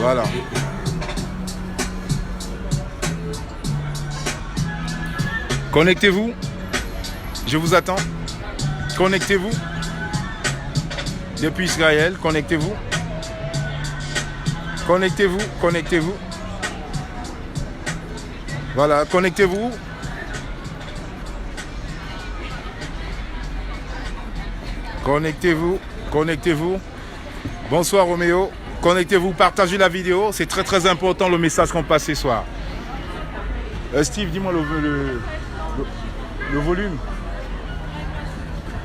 Voilà. Connectez-vous. Je vous attends. Connectez-vous. Depuis Israël, connectez-vous. Connectez-vous, connectez-vous. Voilà, connectez-vous. Connectez-vous, connectez-vous. Bonsoir Roméo. Connectez-vous, partagez la vidéo. C'est très très important le message qu'on passe ce soir. Steve, dis-moi le volume.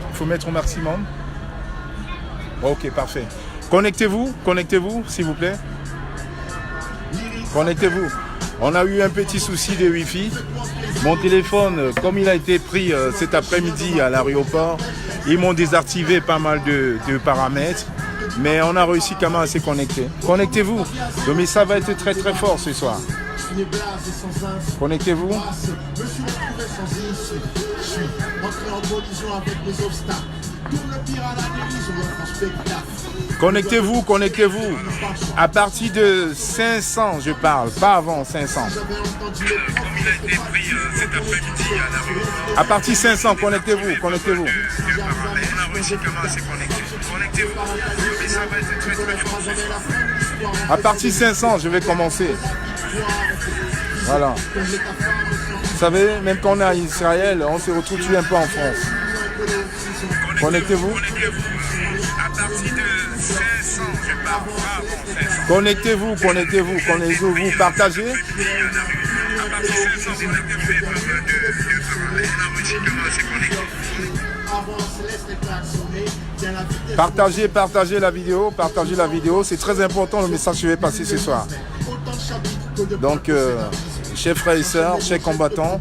Il faut mettre au maximum. Ok, parfait. Connectez-vous, connectez-vous, s'il vous plaît. Connectez-vous. On a eu un petit souci de Wi-Fi. Mon téléphone, comme il a été pris cet après-midi à l'aéroport, ils m'ont désactivé pas mal de paramètres. Mais on a réussi quand même à se connecter. Connectez-vous. Le message va être très très fort ce soir. Connectez-vous. Connectez-vous, connectez-vous. À partir de 500, je parle, pas avant 500. À partir de 500, connectez-vous, connectez-vous. À partir de 500, je vais commencer. Voilà. Vous savez, même quand on est à Israël, on se retrouve un peu en France. Connectez-vous. Connectez-vous, connectez-vous, connectez-vous, partagez. Partagez la vidéo, c'est très important le message que je vais passer ce soir. Donc, chers frères et sœurs, chers combattants,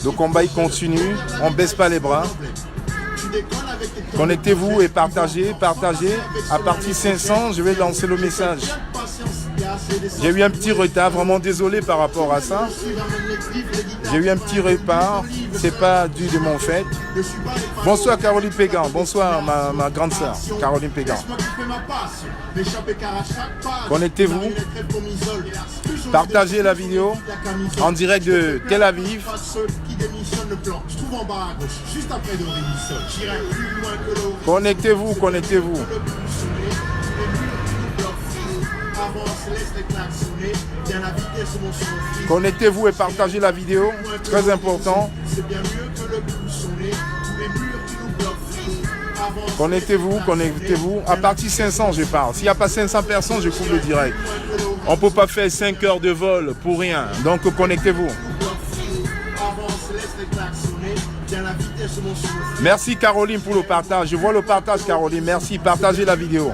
le combat il continue, on ne baisse pas les bras. Connectez-vous et partagez. À partir de 500, je vais lancer le message. J'ai eu un petit retard, vraiment désolé par rapport à ça. J'ai eu un petit retard, c'est pas dû de mon fait. Bonsoir Caroline Pégan, bonsoir ma grande sœur Caroline Pégan. Connectez-vous, partagez la vidéo en direct de Tel Aviv. Connectez-vous, connectez-vous. Connectez-vous et partagez la vidéo, très important. Connectez-vous, connectez-vous. À partir de 500, je parle. S'il n'y a pas 500 personnes, je coupe le direct. On ne peut pas faire 5 heures de vol pour rien. Donc, connectez-vous. Merci Caroline pour le partage. Je vois le partage Caroline. Merci. Partagez la vidéo.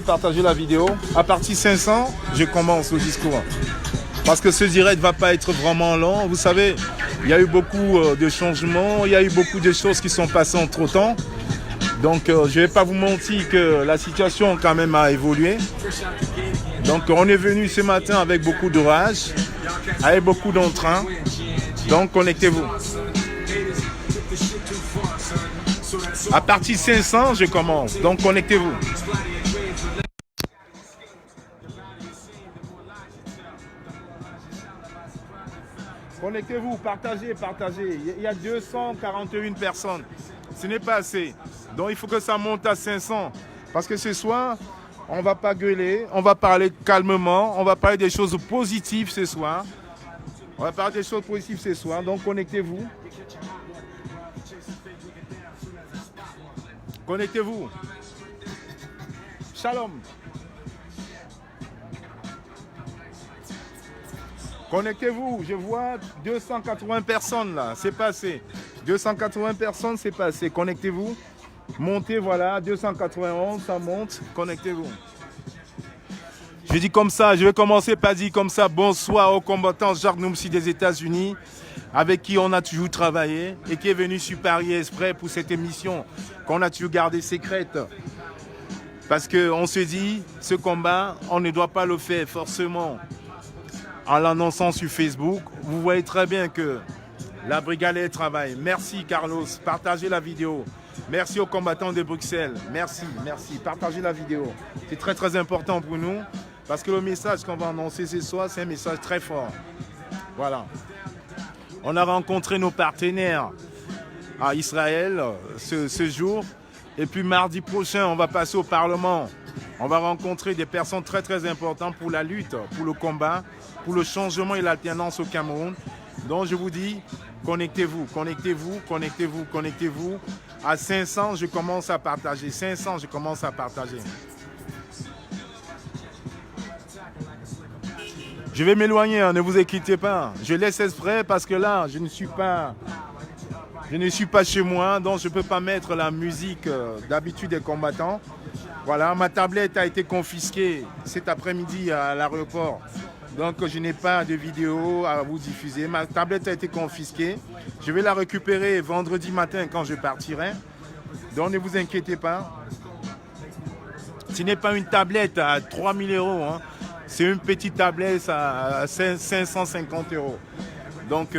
Partagez la vidéo. À partir de 500, je commence le discours. Parce que ce direct ne va pas être vraiment long. Vous savez, il y a eu beaucoup de changements. Il y a eu beaucoup de choses qui sont passées entre temps. Donc, je ne vais pas vous mentir que la situation quand même a évolué. Donc, on est venu ce matin avec beaucoup de rage, avec beaucoup d'entrain. Donc, connectez-vous. À partir de 500, je commence. Donc, connectez-vous. Connectez-vous, partagez. Il y a 241 personnes. Ce n'est pas assez. Donc, il faut que ça monte à 500. Parce que ce soir, on ne va pas gueuler. On va parler calmement. On va parler des choses positives ce soir. Donc, connectez-vous. Connectez-vous. Shalom. Connectez-vous. Je vois 280 personnes là. C'est pas assez. 280 personnes, c'est pas assez. Connectez-vous. Montez, voilà. 291, ça monte. Connectez-vous. Je dis comme ça. Je vais commencer par dire comme ça. Bonsoir aux combattants Jacques Noumsi des États-Unis, avec qui on a toujours travaillé et qui est venu sur Paris exprès pour cette émission qu'on a toujours gardée secrète. Parce qu'on se dit, ce combat, on ne doit pas le faire forcément en l'annonçant sur Facebook. Vous voyez très bien que la brigade travaille. Merci Carlos, partagez la vidéo. Merci aux combattants de Bruxelles. Merci, merci. Partagez la vidéo. C'est très très important pour nous parce que le message qu'on va annoncer ce soir, c'est un message très fort. Voilà. On a rencontré nos partenaires à Israël ce jour. Et puis mardi prochain, on va passer au Parlement. On va rencontrer des personnes très très importantes pour la lutte, pour le combat, pour le changement et l'alternance au Cameroun. Donc je vous dis, connectez-vous, connectez-vous, connectez-vous, connectez-vous. À 500, je commence à partager. 500, je commence à partager. Je vais m'éloigner, hein, ne vous inquiétez pas. Je laisse exprès parce que là, je ne suis pas chez moi, donc je ne peux pas mettre la musique d'habitude des combattants. Voilà, ma tablette a été confisquée cet après-midi à l'aéroport. Donc je n'ai pas de vidéo à vous diffuser. Ma tablette a été confisquée. Je vais la récupérer vendredi matin quand je partirai. Donc ne vous inquiétez pas. Ce n'est pas une tablette à 3 000 €. Hein. C'est une petite tablette à 550 €. Donc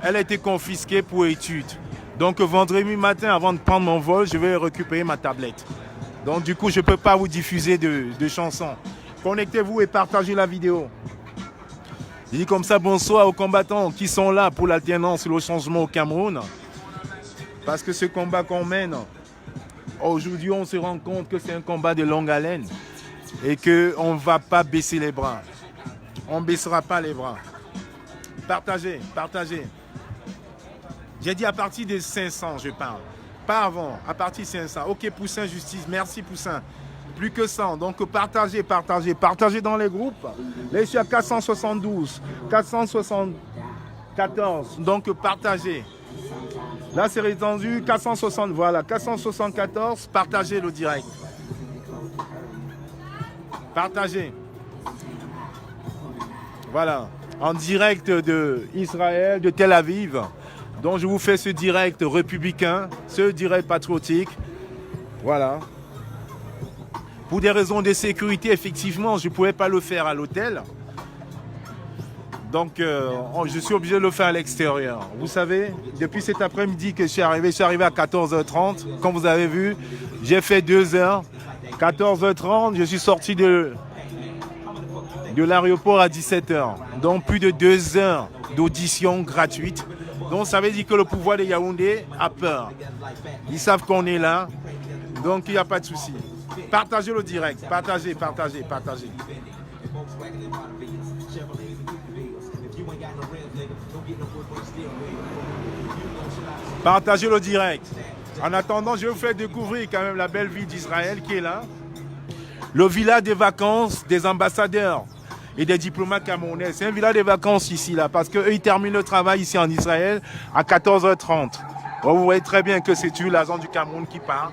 elle a été confisquée pour études. Donc vendredi matin, avant de prendre mon vol, je vais récupérer ma tablette. Donc du coup, je ne peux pas vous diffuser de chansons. Connectez-vous et partagez la vidéo. Je dis comme ça bonsoir aux combattants qui sont là pour l'alternance et le changement au Cameroun. Parce que ce combat qu'on mène, aujourd'hui on se rend compte que c'est un combat de longue haleine et qu'on ne va pas baisser les bras. On ne baissera pas les bras. Partagez, partagez. J'ai dit à partir de 500, je parle. Pas avant, à partir de 500. Ok, Poussin Justice, merci Poussin. Plus que 100, donc partagez, partagez, partagez dans les groupes. Là, je suis à 472, 474, donc partagez. Là, c'est rétendu, 460, voilà, 474, partagez le direct. Partagez. Voilà, en direct de Israël, de Tel Aviv. Donc, je vous fais ce direct républicain, ce direct patriotique. Voilà. Pour des raisons de sécurité, effectivement, je ne pouvais pas le faire à l'hôtel. Donc, je suis obligé de le faire à l'extérieur. Vous savez, depuis cet après-midi que je suis arrivé à 14h30. Comme vous avez vu, j'ai fait 2 heures. 14h30, je suis sorti de l'aéroport à 17h. Donc, plus de 2 heures d'audition gratuite. Donc, ça veut dire que le pouvoir de Yaoundé a peur. Ils savent qu'on est là. Donc, il n'y a pas de souci. Partagez le direct, partagez, partagez, partagez. Partagez le direct. En attendant, je vais vous faire découvrir quand même la belle ville d'Israël qui est là. Le village des vacances des ambassadeurs et des diplomates camerounais. C'est un village de vacances ici, là, parce qu'eux, ils terminent le travail ici en Israël à 14h30. Bon, vous voyez très bien que c'est l'agent du Cameroun qui part.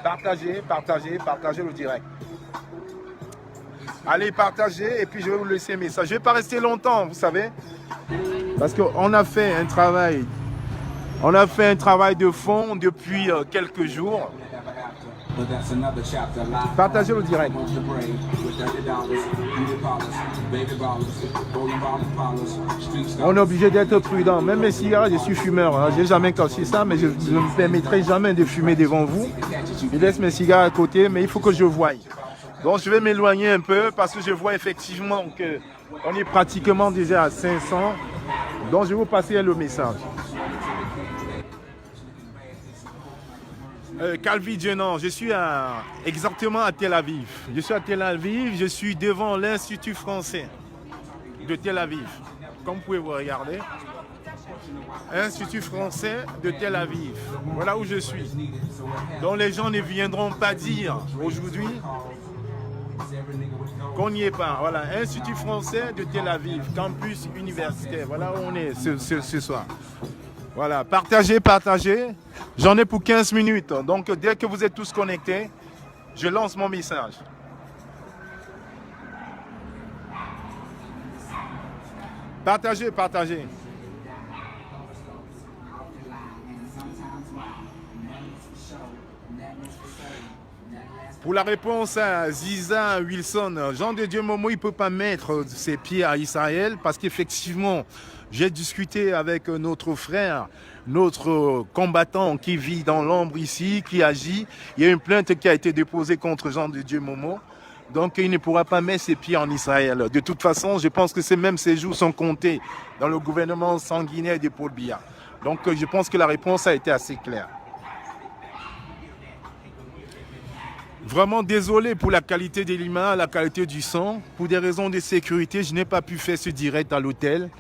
Partagez, partagez, partagez le direct. Allez, partagez et puis je vais vous laisser un message. Je ne vais pas rester longtemps, vous savez. Parce qu'on a fait un travail. On a fait un travail de fond depuis quelques jours. Partagez le direct. On est obligé d'être prudent. Même mes cigarettes, je suis fumeur. Hein. Je n'ai jamais cassé ça, mais je ne me permettrai jamais de fumer devant vous. Je laisse mes cigarettes à côté, mais il faut que je voie. Donc je vais m'éloigner un peu parce que je vois effectivement qu'on est pratiquement déjà à 500. Donc je vais vous passer le message. Calvi Djenan, je suis exactement à Tel Aviv. Je suis à Tel Aviv, je suis devant l'Institut français de Tel Aviv. Comme vous pouvez vous regarder. Institut français de Tel Aviv. Voilà où je suis. Donc les gens ne viendront pas dire aujourd'hui qu'on n'y est pas. Voilà, Institut français de Tel Aviv, campus universitaire. Voilà où on est ce soir. Voilà, partagez, partagez. J'en ai pour 15 minutes. Donc, dès que vous êtes tous connectés, je lance mon message. Partagez, partagez. Pour la réponse à Ziza Wilson, Jean de Dieu Momo, il ne peut pas mettre ses pieds à Israël parce qu'effectivement, j'ai discuté avec notre frère, notre combattant qui vit dans l'ombre ici, qui agit. Il y a une plainte qui a été déposée contre Jean de Dieu Momo. Donc il ne pourra pas mettre ses pieds en Israël. De toute façon, je pense que même ses jours sont comptés dans le gouvernement sanguinaire de Paul Biya. Donc je pense que la réponse a été assez claire. Vraiment désolé pour la qualité des l'image, la qualité du son. Pour des raisons de sécurité, je n'ai pas pu faire ce direct à l'hôtel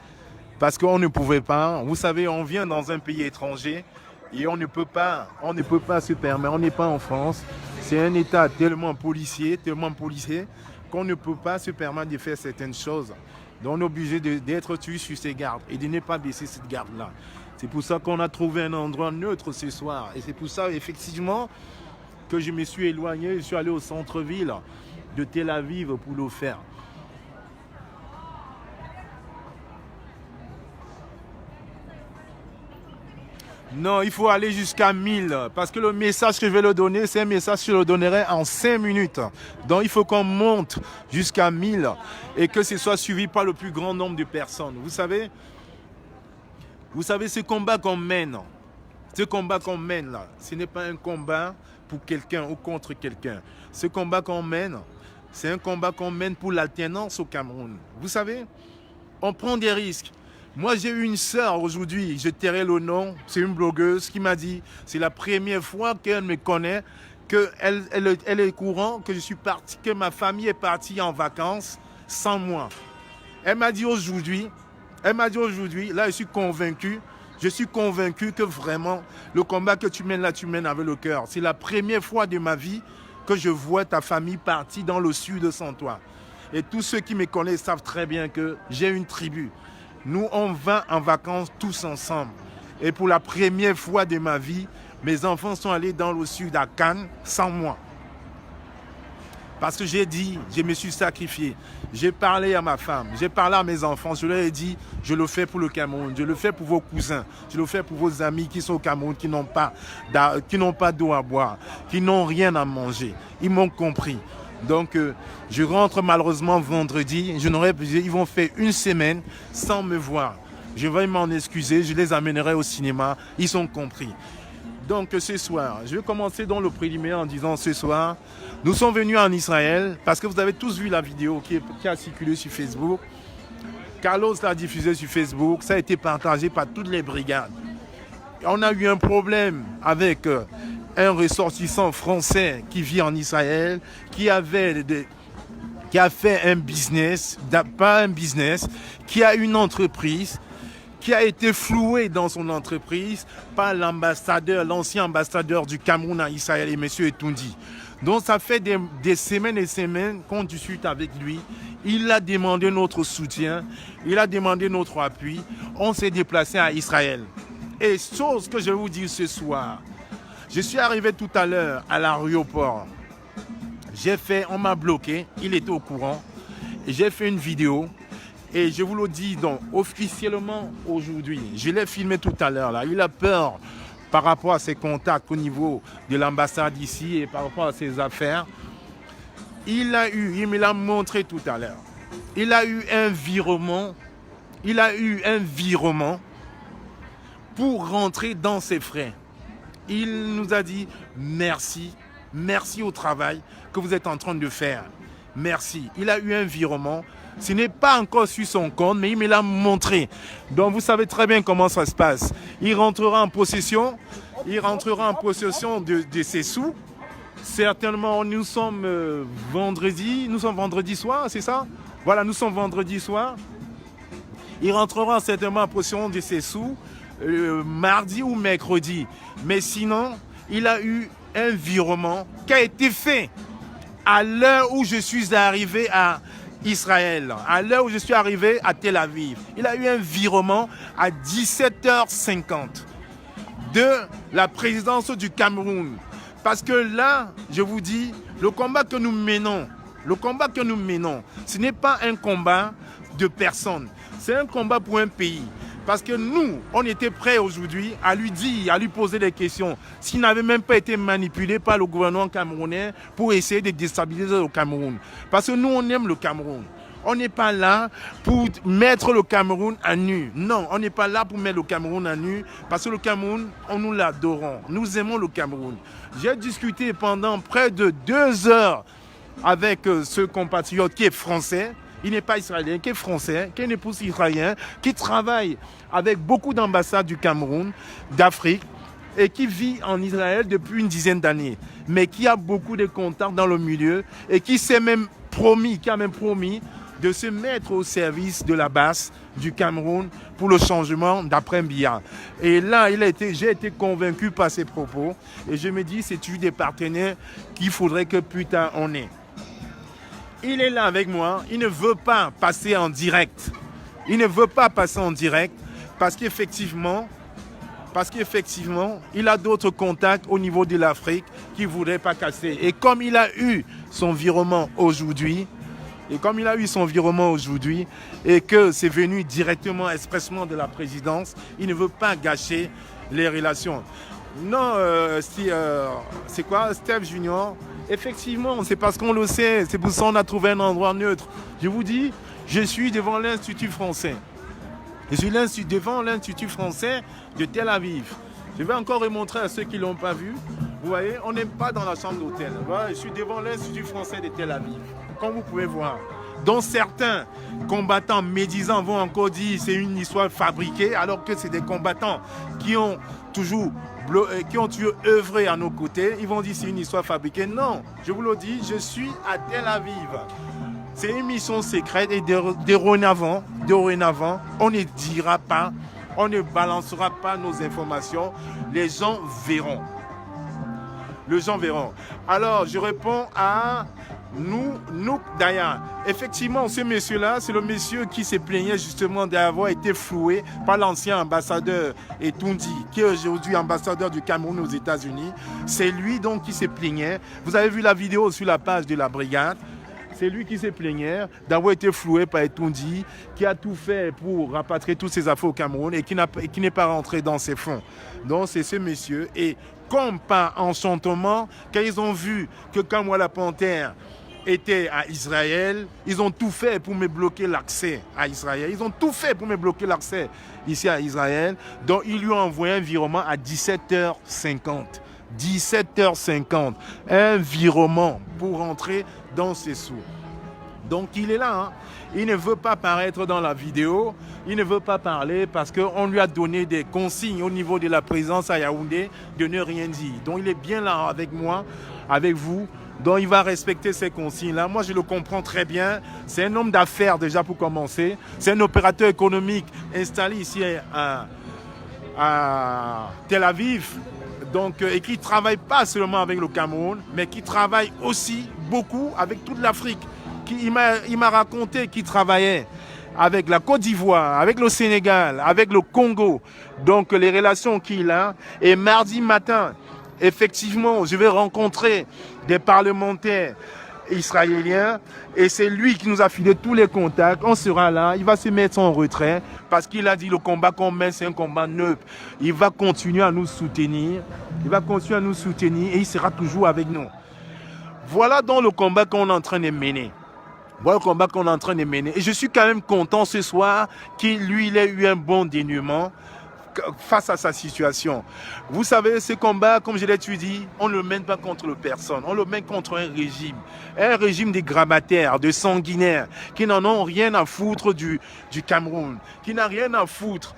parce qu'on ne pouvait pas. Vous savez, on vient dans un pays étranger et on ne peut pas se permettre. On n'est pas en France. C'est un État tellement policier qu'on ne peut pas se permettre de faire certaines choses. Donc on est obligé d'être tué sur ses gardes et de ne pas baisser cette garde-là. C'est pour ça qu'on a trouvé un endroit neutre ce soir. Et c'est pour ça, effectivement, que je me suis éloigné, je suis allé au centre-ville de Tel Aviv pour le faire. Non, il faut aller jusqu'à 1000 parce que le message que je vais le donner, c'est un message que je le donnerai en 5 minutes. Donc il faut qu'on monte jusqu'à 1000 et que ce soit suivi par le plus grand nombre de personnes. Vous savez, ce combat qu'on mène, là, ce n'est pas un combat pour quelqu'un ou contre quelqu'un. Ce combat qu'on mène, c'est un combat qu'on mène pour l'alternance au Cameroun. Vous savez, on prend des risques. Moi, j'ai eu une sœur aujourd'hui, je tairai le nom, c'est une blogueuse qui m'a dit, c'est la première fois qu'elle me connaît, qu'elle est au courant que je suis parti, que ma famille est partie en vacances sans moi. Elle m'a dit aujourd'hui, là je suis convaincu que vraiment, le combat que tu mènes là, tu mènes avec le cœur. C'est la première fois de ma vie que je vois ta famille partie dans le sud sans toi. Et tous ceux qui me connaissent savent très bien que j'ai une tribu. Nous, on va en vacances tous ensemble. Et pour la première fois de ma vie, mes enfants sont allés dans le sud à Cannes sans moi. Parce que j'ai dit, je me suis sacrifié. J'ai parlé à ma femme, j'ai parlé à mes enfants. Je leur ai dit, je le fais pour le Cameroun, je le fais pour vos cousins, je le fais pour vos amis qui sont au Cameroun, qui n'ont pas d'eau à boire, qui n'ont rien à manger. Ils m'ont compris. Donc, je rentre malheureusement vendredi. Ils vont faire une semaine sans me voir. Je vais m'en excuser. Je les amènerai au cinéma. Ils ont compris. Donc, ce soir, je vais commencer dans le préliminaire en disant ce soir, nous sommes venus en Israël parce que vous avez tous vu la vidéo qui a circulé sur Facebook. Carlos l'a diffusée sur Facebook. Ça a été partagé par toutes les brigades. On a eu un problème avec un ressortissant français qui vit en Israël, qui a fait un business, pas un business, qui a une entreprise, qui a été floué dans son entreprise par l'ambassadeur, l'ancien ambassadeur du Cameroun à Israël, et M. Etoundi. Donc ça fait des semaines et semaines qu'on discute avec lui. Il a demandé notre soutien, il a demandé notre appui. On s'est déplacé à Israël. Et chose que je vais vous dire ce soir, je suis arrivé tout à l'heure à l'aéroport. On m'a bloqué, il était au courant. J'ai fait une vidéo et je vous le dis donc officiellement aujourd'hui. Je l'ai filmé tout à l'heure là. Il a peur par rapport à ses contacts au niveau de l'ambassade ici et par rapport à ses affaires. Il me l'a montré tout à l'heure. Il a eu un virement pour rentrer dans ses frais. Il nous a dit merci au travail que vous êtes en train de faire. Merci. Il a eu un virement. Ce n'est pas encore sur son compte, mais il me l'a montré. Donc vous savez très bien comment ça se passe. Il rentrera en possession de ses sous. Certainement, nous sommes vendredi soir, c'est ça? Voilà, nous sommes vendredi soir. Il rentrera certainement en possession de ses sous. Mardi ou mercredi. Mais sinon, il a eu un virement qui a été fait à l'heure où je suis arrivé à Israël, à l'heure où je suis arrivé à Tel Aviv. Il a eu un virement à 17h50 de la présidence du Cameroun. Parce que là, je vous dis, le combat que nous menons, ce n'est pas un combat de personnes. C'est un combat pour un pays. Parce que nous, on était prêts aujourd'hui à lui dire, à lui poser des questions. S'il n'avait même pas été manipulé par le gouvernement camerounais pour essayer de déstabiliser le Cameroun. Parce que nous, on aime le Cameroun. On n'est pas là pour mettre le Cameroun à nu. Non, on n'est pas là pour mettre le Cameroun à nu. Parce que le Cameroun, nous l'adorons. Nous aimons le Cameroun. J'ai discuté pendant près de 2 heures avec ce compatriote qui est français. Il n'est pas israélien, qui est français, qui est un époux israélien, qui travaille avec beaucoup d'ambassades du Cameroun, d'Afrique, et qui vit en Israël depuis une dizaine d'années, mais qui a beaucoup de contacts dans le milieu et qui a même promis de se mettre au service de la base du Cameroun pour le changement d'après Biya. Et là, j'ai été convaincu par ses propos et je me dis, c'est des partenaires qu'il faudrait que plus tard on ait. Il est là avec moi, il ne veut pas passer en direct. Il ne veut pas passer en direct parce qu'effectivement, il a d'autres contacts au niveau de l'Afrique qu'il ne voudrait pas casser. Et comme il a eu son virement aujourd'hui, et que c'est venu directement, expressement de la présidence, il ne veut pas gâcher les relations. Non, c'est quoi, Steve Junior? Effectivement, c'est parce qu'on le sait, c'est pour ça qu'on a trouvé un endroit neutre. Je vous dis, je suis devant l'Institut français. Je suis devant l'Institut français de Tel Aviv. Je vais encore remontrer à ceux qui ne l'ont pas vu. Vous voyez, on n'est pas dans la chambre d'hôtel. Voilà, je suis devant l'Institut français de Tel Aviv, comme vous pouvez voir. Donc certains combattants médisants vont encore dire que c'est une histoire fabriquée, alors que c'est des combattants qui ont toujours œuvré à nos côtés. Ils vont dire que c'est une histoire fabriquée. Non, je vous le dis, je suis à Tel Aviv. C'est une mission secrète et dorénavant, on ne dira pas, on ne balancera pas nos informations. Les gens verront. Alors, je réponds à nous d'ailleurs. Effectivement, ce monsieur-là, c'est le monsieur qui se plaignait justement d'avoir été floué par l'ancien ambassadeur Etundi, qui est aujourd'hui ambassadeur du Cameroun aux États-Unis. C'est lui donc qui se plaignait. Vous avez vu la vidéo sur la page de la brigade. C'est lui qui se plaignait d'avoir été floué par Etundi, qui a tout fait pour rapatrier toutes ses affaires au Cameroun et qui n'est pas rentré dans ses fonds. Donc c'est ce monsieur. Et comme par enchantement, quand ils ont vu que Kamwala Panthère était à Israël, ils ont tout fait pour me bloquer l'accès à Israël. Ils ont tout fait pour me bloquer l'accès ici à Israël. Donc ils lui ont envoyé un virement à 17h50. 17h50. Un virement pour rentrer dans ses sous. Donc il est là, hein. Il ne veut pas paraître dans la vidéo, il ne veut pas parler parce qu'on lui a donné des consignes au niveau de la présence à Yaoundé de ne rien dire. Donc il est bien là avec moi, avec vous. Donc il va respecter ces consignes-là. Moi je le comprends très bien. C'est un homme d'affaires déjà pour commencer. C'est un opérateur économique installé ici à Tel Aviv. Donc, et qui ne travaille pas seulement avec le Cameroun, mais qui travaille aussi beaucoup avec toute l'Afrique. Il m'a raconté qu'il travaillait avec la Côte d'Ivoire, avec le Sénégal, avec le Congo. Donc les relations qu'il a. Et mardi matin, effectivement, je vais rencontrer des parlementaires israéliens et c'est lui qui nous a filé tous les contacts. On sera là, il va se mettre en retrait parce qu'il a dit le combat qu'on mène c'est un combat neutre. Il va continuer à nous soutenir, et il sera toujours avec nous. Voilà donc le combat qu'on est en train de mener. Et je suis quand même content ce soir qu'il ait eu un bon dénouement face à sa situation. Vous savez, ce combat, comme je l'ai dit, on ne le mène pas contre le personne, on le mène contre un régime de grabataires, de sanguinaires, qui n'en ont rien à foutre du Cameroun, qui n'a rien à foutre.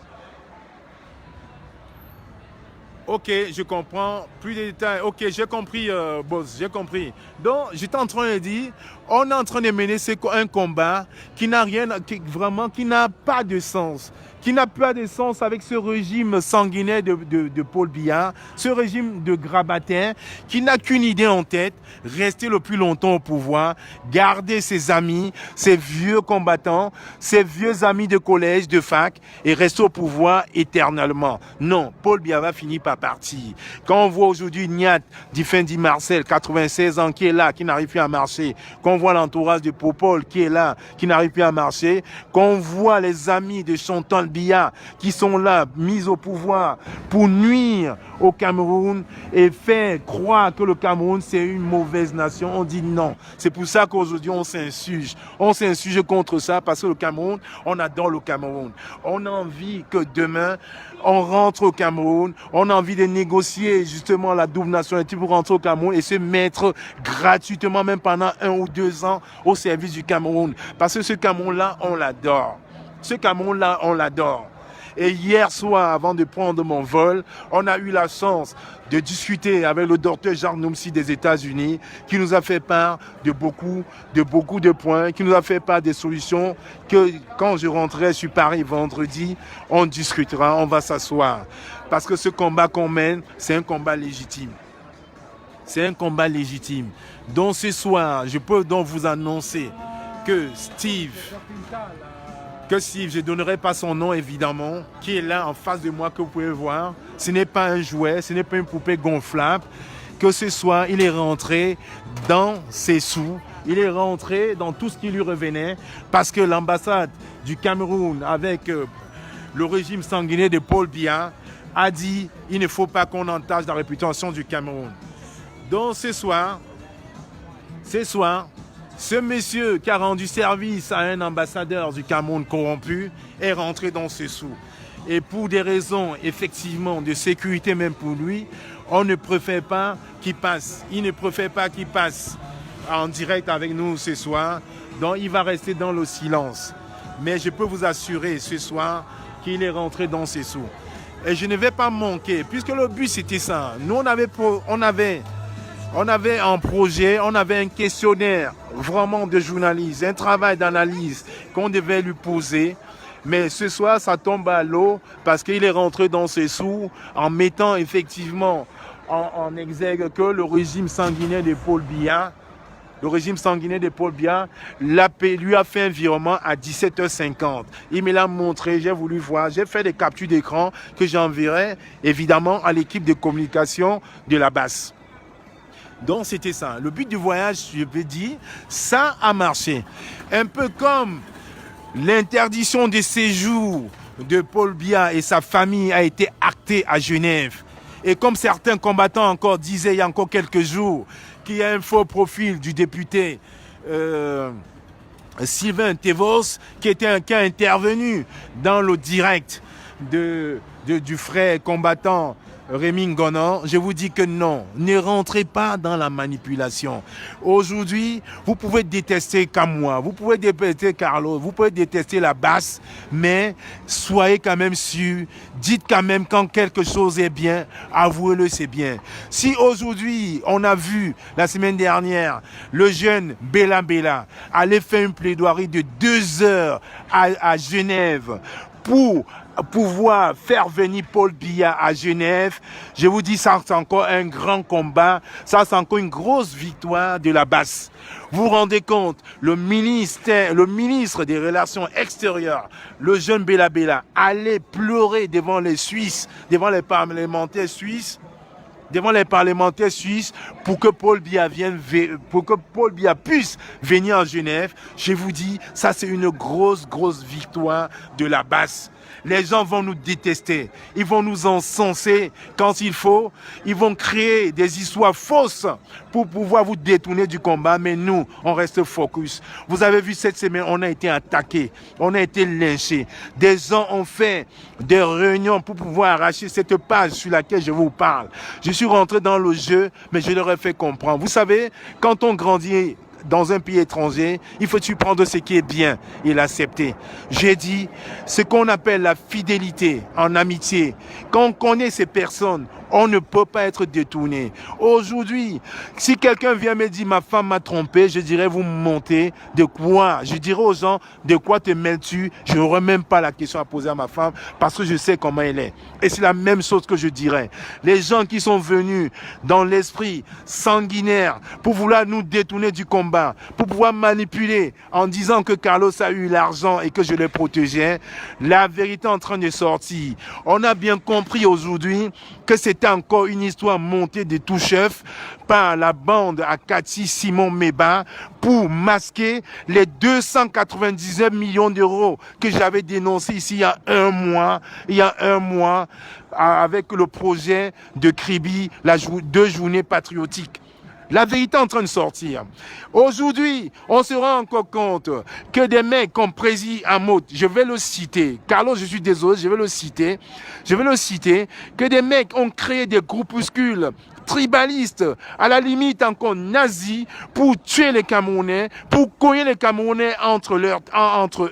Ok, je comprends. Plus de détails. Ok, j'ai compris, boss, j'ai compris. Donc, j'étais en train de dire, on est en train de mener un combat qui n'a pas de sens. Qui n'a pas de sens avec ce régime sanguinaire de Paul Biya, ce régime de grabataires qui n'a qu'une idée en tête, rester le plus longtemps au pouvoir, garder ses amis, ses vieux combattants, ses vieux amis de collège, de fac, et rester au pouvoir éternellement. Non, Paul Biya va finir par partir. Quand on voit aujourd'hui Niat, Difendi Marcel, 96 ans, qui est là, qui n'arrive plus à marcher, quand on voit l'entourage de Popol qui est là, qui n'arrive plus à marcher, quand on voit les amis de Chantal Biya qui sont là, mis au pouvoir pour nuire au Cameroun et faire croire que le Cameroun c'est une mauvaise nation. On dit non. C'est pour ça qu'aujourd'hui on s'insurge. On s'insurge contre ça parce que le Cameroun, on adore le Cameroun. On a envie que demain on rentre au Cameroun, on a envie de négocier justement la double nationalité pour rentrer au Cameroun et se mettre gratuitement, même pendant 1 ou 2 ans, au service du Cameroun. Parce que ce Cameroun-là, on l'adore. Ce Cameroun-là, on l'adore. Et hier soir, avant de prendre mon vol, on a eu la chance de discuter avec le docteur Jacques Noumsi des États-Unis, qui nous a fait part de beaucoup de points, qui nous a fait part des solutions que quand je rentrerai sur Paris vendredi, on discutera, on va s'asseoir. Parce que ce combat qu'on mène, c'est un combat légitime. C'est un combat légitime. Donc ce soir, je peux donc vous annoncer que Steve, je ne donnerai pas son nom évidemment, qui est là en face de moi que vous pouvez voir. Ce n'est pas un jouet, ce n'est pas une poupée gonflable. Que ce soir, il est rentré dans ses sous, il est rentré dans tout ce qui lui revenait parce que l'ambassade du Cameroun avec le régime sanguinaire de Paul Biya a dit il ne faut pas qu'on entache la réputation du Cameroun. Donc ce soir, ce monsieur qui a rendu service à un ambassadeur du Cameroun corrompu est rentré dans ses sous. Et pour des raisons effectivement de sécurité même pour lui, on ne préfère pas qu'il passe. Il ne préfère pas qu'il passe en direct avec nous ce soir. Donc il va rester dans le silence. Mais je peux vous assurer ce soir qu'il est rentré dans ses sous. Et je ne vais pas manquer, puisque le but c'était ça. Nous on avait un projet, on avait un questionnaire vraiment de journaliste, un travail d'analyse qu'on devait lui poser. Mais ce soir, ça tombe à l'eau parce qu'il est rentré dans ses sous en mettant effectivement en exergue que le régime sanguinaire de Paul Biya, lui a fait un virement à 17h50. Il me l'a montré, j'ai voulu voir, j'ai fait des captures d'écran que j'enverrai évidemment à l'équipe de communication de la BAS. Donc c'était ça. Le but du voyage, je peux dire, ça a marché. Un peu comme l'interdiction de séjour de Paul Biya et sa famille a été actée à Genève. Et comme certains combattants encore disaient il y a encore quelques jours qu'il y a un faux profil du député Sylvain Tevos qui a intervenu dans le direct du frère combattant Rémi Ngonan, je vous dis que non, ne rentrez pas dans la manipulation. Aujourd'hui, vous pouvez détester Kamwa, vous pouvez détester Carlo, vous pouvez détester la basse, mais soyez quand même sûr, dites quand même quand quelque chose est bien, avouez-le, c'est bien. Si aujourd'hui, on a vu la semaine dernière, le jeune Bella aller faire une plaidoirie de 2 heures à Genève pour pouvoir faire venir Paul Biya à Genève, je vous dis, ça c'est encore un grand combat, ça c'est encore une grosse victoire de la basse. Vous vous rendez compte, le ministre des Relations extérieures, le jeune Bella, allait pleurer devant les Suisses, devant les parlementaires suisses, pour que Paul Biya puisse venir en Genève. Je vous dis, ça c'est une grosse victoire de la basse. Les gens vont nous détester, ils vont nous encenser quand il faut, ils vont créer des histoires fausses pour pouvoir vous détourner du combat, mais nous, on reste focus. Vous avez vu cette semaine, on a été attaqués, on a été lynchés. Des gens ont fait des réunions pour pouvoir arracher cette page sur laquelle je vous parle. Je suis rentré dans le jeu, mais je leur ai fait comprendre. Vous savez, quand on grandit dans un pays étranger, il faut-tu prendre ce qui est bien et l'accepter. J'ai dit, ce qu'on appelle la fidélité en amitié, quand on connaît ces personnes, on ne peut pas être détourné. Aujourd'hui, si quelqu'un vient me dire ma femme m'a trompé, je dirais vous montez de quoi? Je dirais aux gens de quoi te mêles-tu? Je n'aurais même pas la question à poser à ma femme parce que je sais comment elle est. Et c'est la même chose que je dirais. Les gens qui sont venus dans l'esprit sanguinaire pour vouloir nous détourner du combat, pour pouvoir manipuler en disant que Carlos a eu l'argent et que je le protégeais, la vérité est en train de sortir. On a bien compris aujourd'hui que c'était c'était encore une histoire montée de tout chef par la bande à Cathy Simon Meba pour masquer les 299 millions d'euros que j'avais dénoncés ici il y a un mois, avec le projet de Kribi, deux journées patriotiques. La vérité est en train de sortir. Aujourd'hui, on se rend encore compte que des mecs comme Prési Amot, je vais le citer, Carlos, je suis désolé, je vais le citer, que des mecs ont créé des groupuscules tribalistes, à la limite encore nazis, pour tuer les Camerounais, pour cogner les Camerounais entre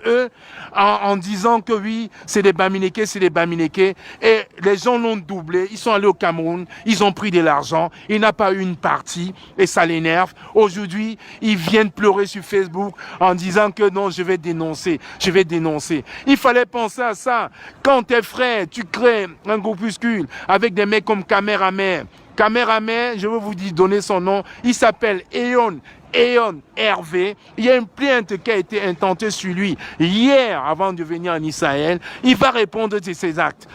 eux, en disant que oui, c'est des Bamileke, et les gens l'ont doublé, ils sont allés au Cameroun, ils ont pris de l'argent, il n'a pas eu une partie, et ça l'énerve. Aujourd'hui, ils viennent pleurer sur Facebook en disant que non, je vais dénoncer. Il fallait penser à ça. Quand t'es frère, tu crées un groupuscule avec des mecs comme Kameramer, je vais vous donner son nom, il s'appelle Eon Hervé. Il y a une plainte qui a été intentée sur lui hier avant de venir en Israël. Il va répondre de ses actes.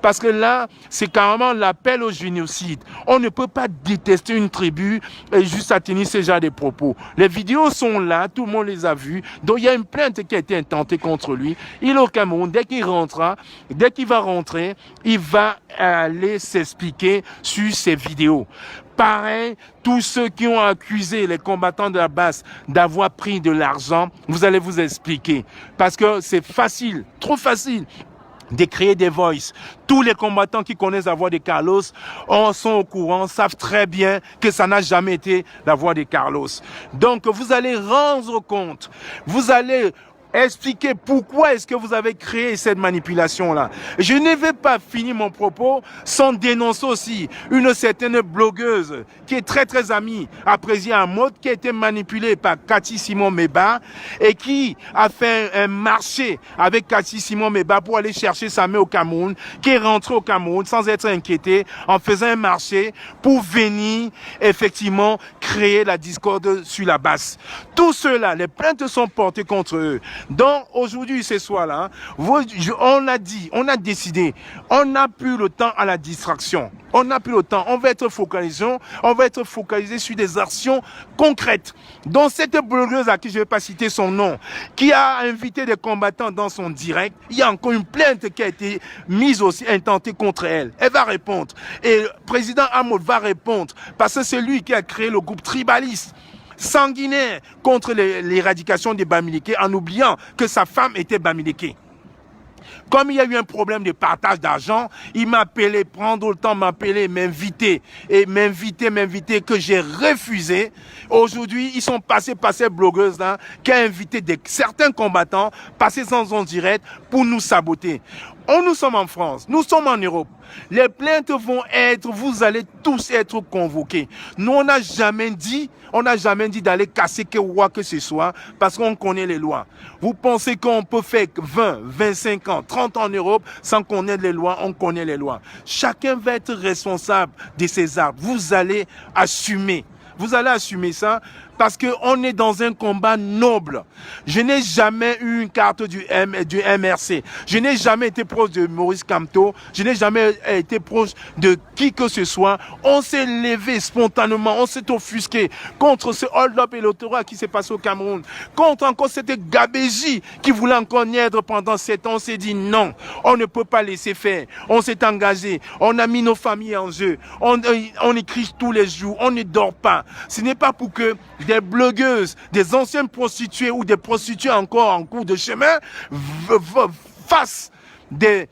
Parce que là, c'est carrément l'appel au génocide. On ne peut pas détester une tribu et juste à tenir ce genre de propos. Les vidéos sont là, tout le monde les a vues. Donc il y a une plainte qui a été intentée contre lui. Il est au Cameroun. Dès qu'il va rentrer, il va aller s'expliquer sur ces vidéos. Pareil, tous ceux qui ont accusé les combattants de la base d'avoir pris de l'argent, vous allez vous expliquer. Parce que c'est facile, trop facile de créer des voices. Tous les combattants qui connaissent la voix de Carlos sont au courant, savent très bien que ça n'a jamais été la voix de Carlos. Donc, vous allez rendre compte, vous allez expliquer pourquoi est-ce que vous avez créé cette manipulation-là. Je ne vais pas finir mon propos sans dénoncer aussi une certaine blogueuse qui est très très amie à Prési Amot, qui a été manipulée par Cathy Simon Meba et qui a fait un marché avec Cathy Simon Meba pour aller chercher sa mère au Cameroun, qui est rentrée au Cameroun sans être inquiétée en faisant un marché pour venir effectivement créer la discorde sur la base. Tous ceux-là, les plaintes sont portées contre eux. Donc aujourd'hui, ce soir-là, on a décidé, on n'a plus le temps à la distraction. On n'a plus le temps. On va être focalisé sur des actions concrètes. Donc cette blogueuse à qui je ne vais pas citer son nom, qui a invité des combattants dans son direct, il y a encore une plainte qui a été mise aussi, intentée contre elle. Elle va répondre. Et le président Amot va répondre parce que c'est lui qui a créé le groupe tribaliste sanguinaire contre l'éradication des Bamileke en oubliant que sa femme était Bamileke. Comme il y a eu un problème de partage d'argent, il m'a appelé, prendre le temps, m'appeler, m'inviter, que j'ai refusé. Aujourd'hui, ils sont passés par cette blogueuse-là qui a invité certains combattants, passés sans son direct pour nous saboter. Nous sommes en France, nous sommes en Europe. Les plaintes vous allez tous être convoqués. Nous, on n'a jamais dit d'aller casser que ce soit parce qu'on connaît les lois. Vous pensez qu'on peut faire 20, 25 ans, 30 ans en Europe sans connaître les lois? On connaît les lois. Chacun va être responsable de ses actes. Vous allez assumer ça parce qu'on est dans un combat noble. Je n'ai jamais eu une carte du MRC. Je n'ai jamais été proche de Maurice Kamto. Je n'ai jamais été proche de qui que ce soit. On s'est levé spontanément. On s'est offusqué contre ce hold-up électoral qui s'est passé au Cameroun. Contre encore cette gabégie qui voulait encore naître pendant 7 ans. On s'est dit non, on ne peut pas laisser faire. On s'est engagé. On a mis nos familles en jeu. On écrit tous les jours. On ne dort pas. Ce n'est pas pour que des blogueuses, des anciennes prostituées ou des prostituées encore en cours de chemin fassent des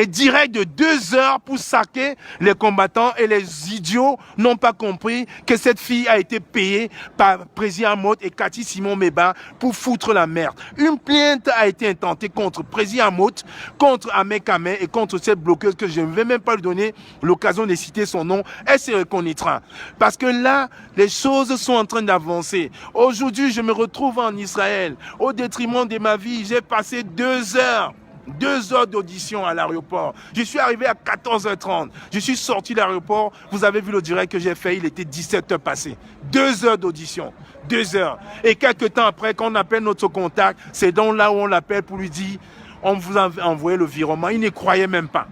directs de 2 heures pour saquer les combattants et les idiots n'ont pas compris que cette fille a été payée par Prési Amot et Cathy Simon Meba pour foutre la merde. Une plainte a été intentée contre Prési Amot, contre Ahmed Kamé et contre cette bloqueuse que je ne vais même pas lui donner l'occasion de citer son nom. Elle se reconnaîtra. Parce que là, les choses sont en train d'avancer. Aujourd'hui, je me retrouve en Israël. Au détriment de ma vie, j'ai passé 2 heures. 2 heures d'audition à l'aéroport. Je suis arrivé à 14h30. Je suis sorti de l'aéroport. Vous avez vu le direct que j'ai fait. Il était 17h passé. 2 heures d'audition. 2 heures. Et quelques temps après, quand on appelle notre contact, c'est donc là où on l'appelle pour lui dire on vous a envoyé le virement. Il ne croyait même pas.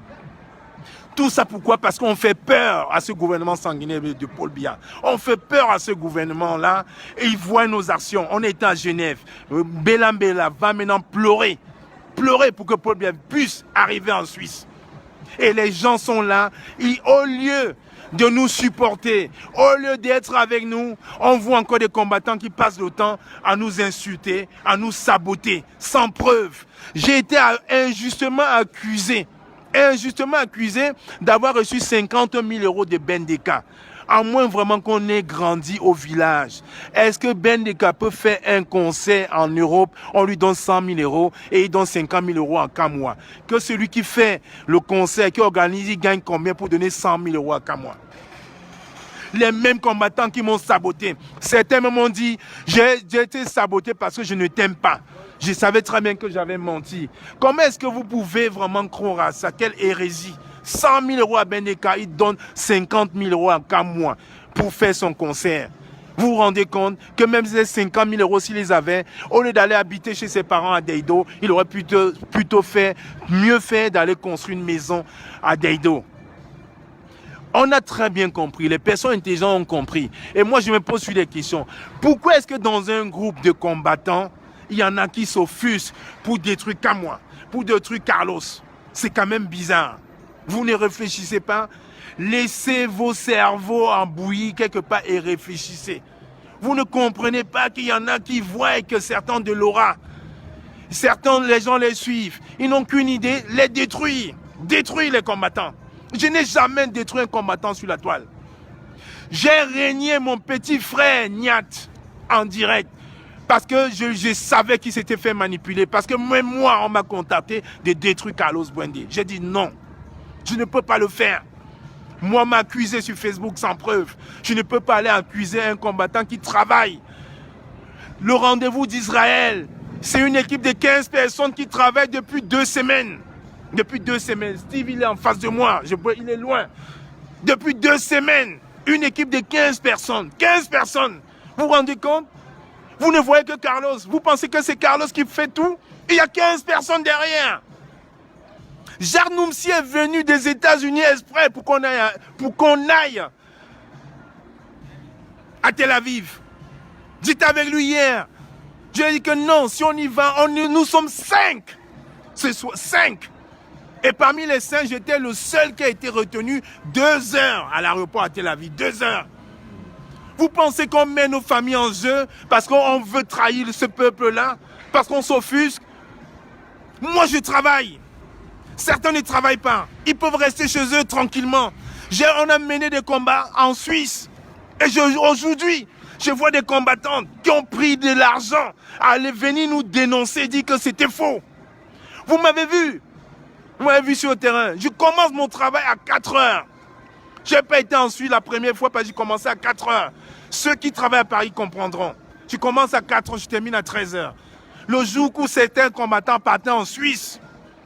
Tout ça pourquoi? Parce qu'on fait peur à ce gouvernement sanguinaire de Paul Biya. On fait peur à ce gouvernement-là et ils voient nos actions. On est à Genève. Bella va maintenant pleurer. Pleurer pour que Paul Biya puisse arriver en Suisse. Et les gens sont là. Et au lieu de nous supporter, au lieu d'être avec nous, on voit encore des combattants qui passent le temps à nous insulter, à nous saboter, sans preuve. J'ai été injustement accusé d'avoir reçu 50 000 € de Bendeka. À moins vraiment qu'on ait grandi au village. Est-ce que Bendeka peut faire un concert en Europe, on lui donne 100 000 € et il donne 50 000 € en Kamois? Que celui qui fait le concert, qui organise, il gagne combien pour donner 100 000 € à Kamois? Les mêmes combattants qui m'ont saboté. Certains m'ont dit, j'ai été saboté parce que je ne t'aime pas. Je savais très bien que j'avais menti. Comment est-ce que vous pouvez vraiment croire à ça? Quelle hérésie! 100 000 € à Bendeka, il donne 50 000 € à Kamois pour faire son concert. Vous vous rendez compte que même ces 50 000 € s'il les avait, au lieu d'aller habiter chez ses parents à Deido, il aurait plutôt mieux fait d'aller construire une maison à Deido. On a très bien compris, les personnes intelligentes ont compris. Et moi, je me pose des questions. Pourquoi est-ce que dans un groupe de combattants, il y en a qui s'offusquent pour détruire Kamois, pour détruire Carlos? C'est quand même bizarre. Vous ne réfléchissez pas? Laissez vos cerveaux en bouillie quelque part et réfléchissez. Vous ne comprenez pas qu'il y en a qui voient que certains de l'aura. Certains, les gens les suivent. Ils n'ont qu'une idée, les détruire. Détruire les combattants. Je n'ai jamais détruit un combattant sur la toile. J'ai régné mon petit frère Niat en direct. Parce que je savais qu'il s'était fait manipuler. Parce que même moi, on m'a contacté de détruire Carlos Bwende. J'ai dit non. Je ne peux pas le faire. Moi, m'accuser sur Facebook sans preuve. Je ne peux pas aller accuser un combattant qui travaille. Le rendez-vous d'Israël, c'est une équipe de 15 personnes qui travaillent depuis 2 semaines. Depuis 2 semaines. Steve, il est en face de moi. Il est loin. Depuis 2 semaines, une équipe de 15 personnes. 15 personnes. Vous vous rendez compte? Vous ne voyez que Carlos. Vous pensez que c'est Carlos qui fait tout? Il y a 15 personnes derrière. Jacques Noumsi est venu des États-Unis exprès pour qu'on aille à Tel Aviv. J'étais avec lui hier. Je lui ai dit que non, si on y va, nous sommes 5. C'est 5. Et parmi les 5, j'étais le seul qui a été retenu 2 heures à l'aéroport à Tel Aviv. 2 heures. Vous pensez qu'on met nos familles en jeu parce qu'on veut trahir ce peuple-là? Parce qu'on s'offusque? Moi, je travaille. Certains ne travaillent pas. Ils peuvent rester chez eux tranquillement. On a mené des combats en Suisse. Et aujourd'hui, je vois des combattants qui ont pris de l'argent à aller venir nous dénoncer, dire que c'était faux. Vous m'avez vu. Vous m'avez vu sur le terrain. Je commence mon travail à 4 heures. Je n'ai pas été en Suisse la première fois parce que j'ai commencé à 4 heures. Ceux qui travaillent à Paris comprendront. Je commence à 4 heures, je termine à 13 heures. Le jour où certains combattants partaient en Suisse,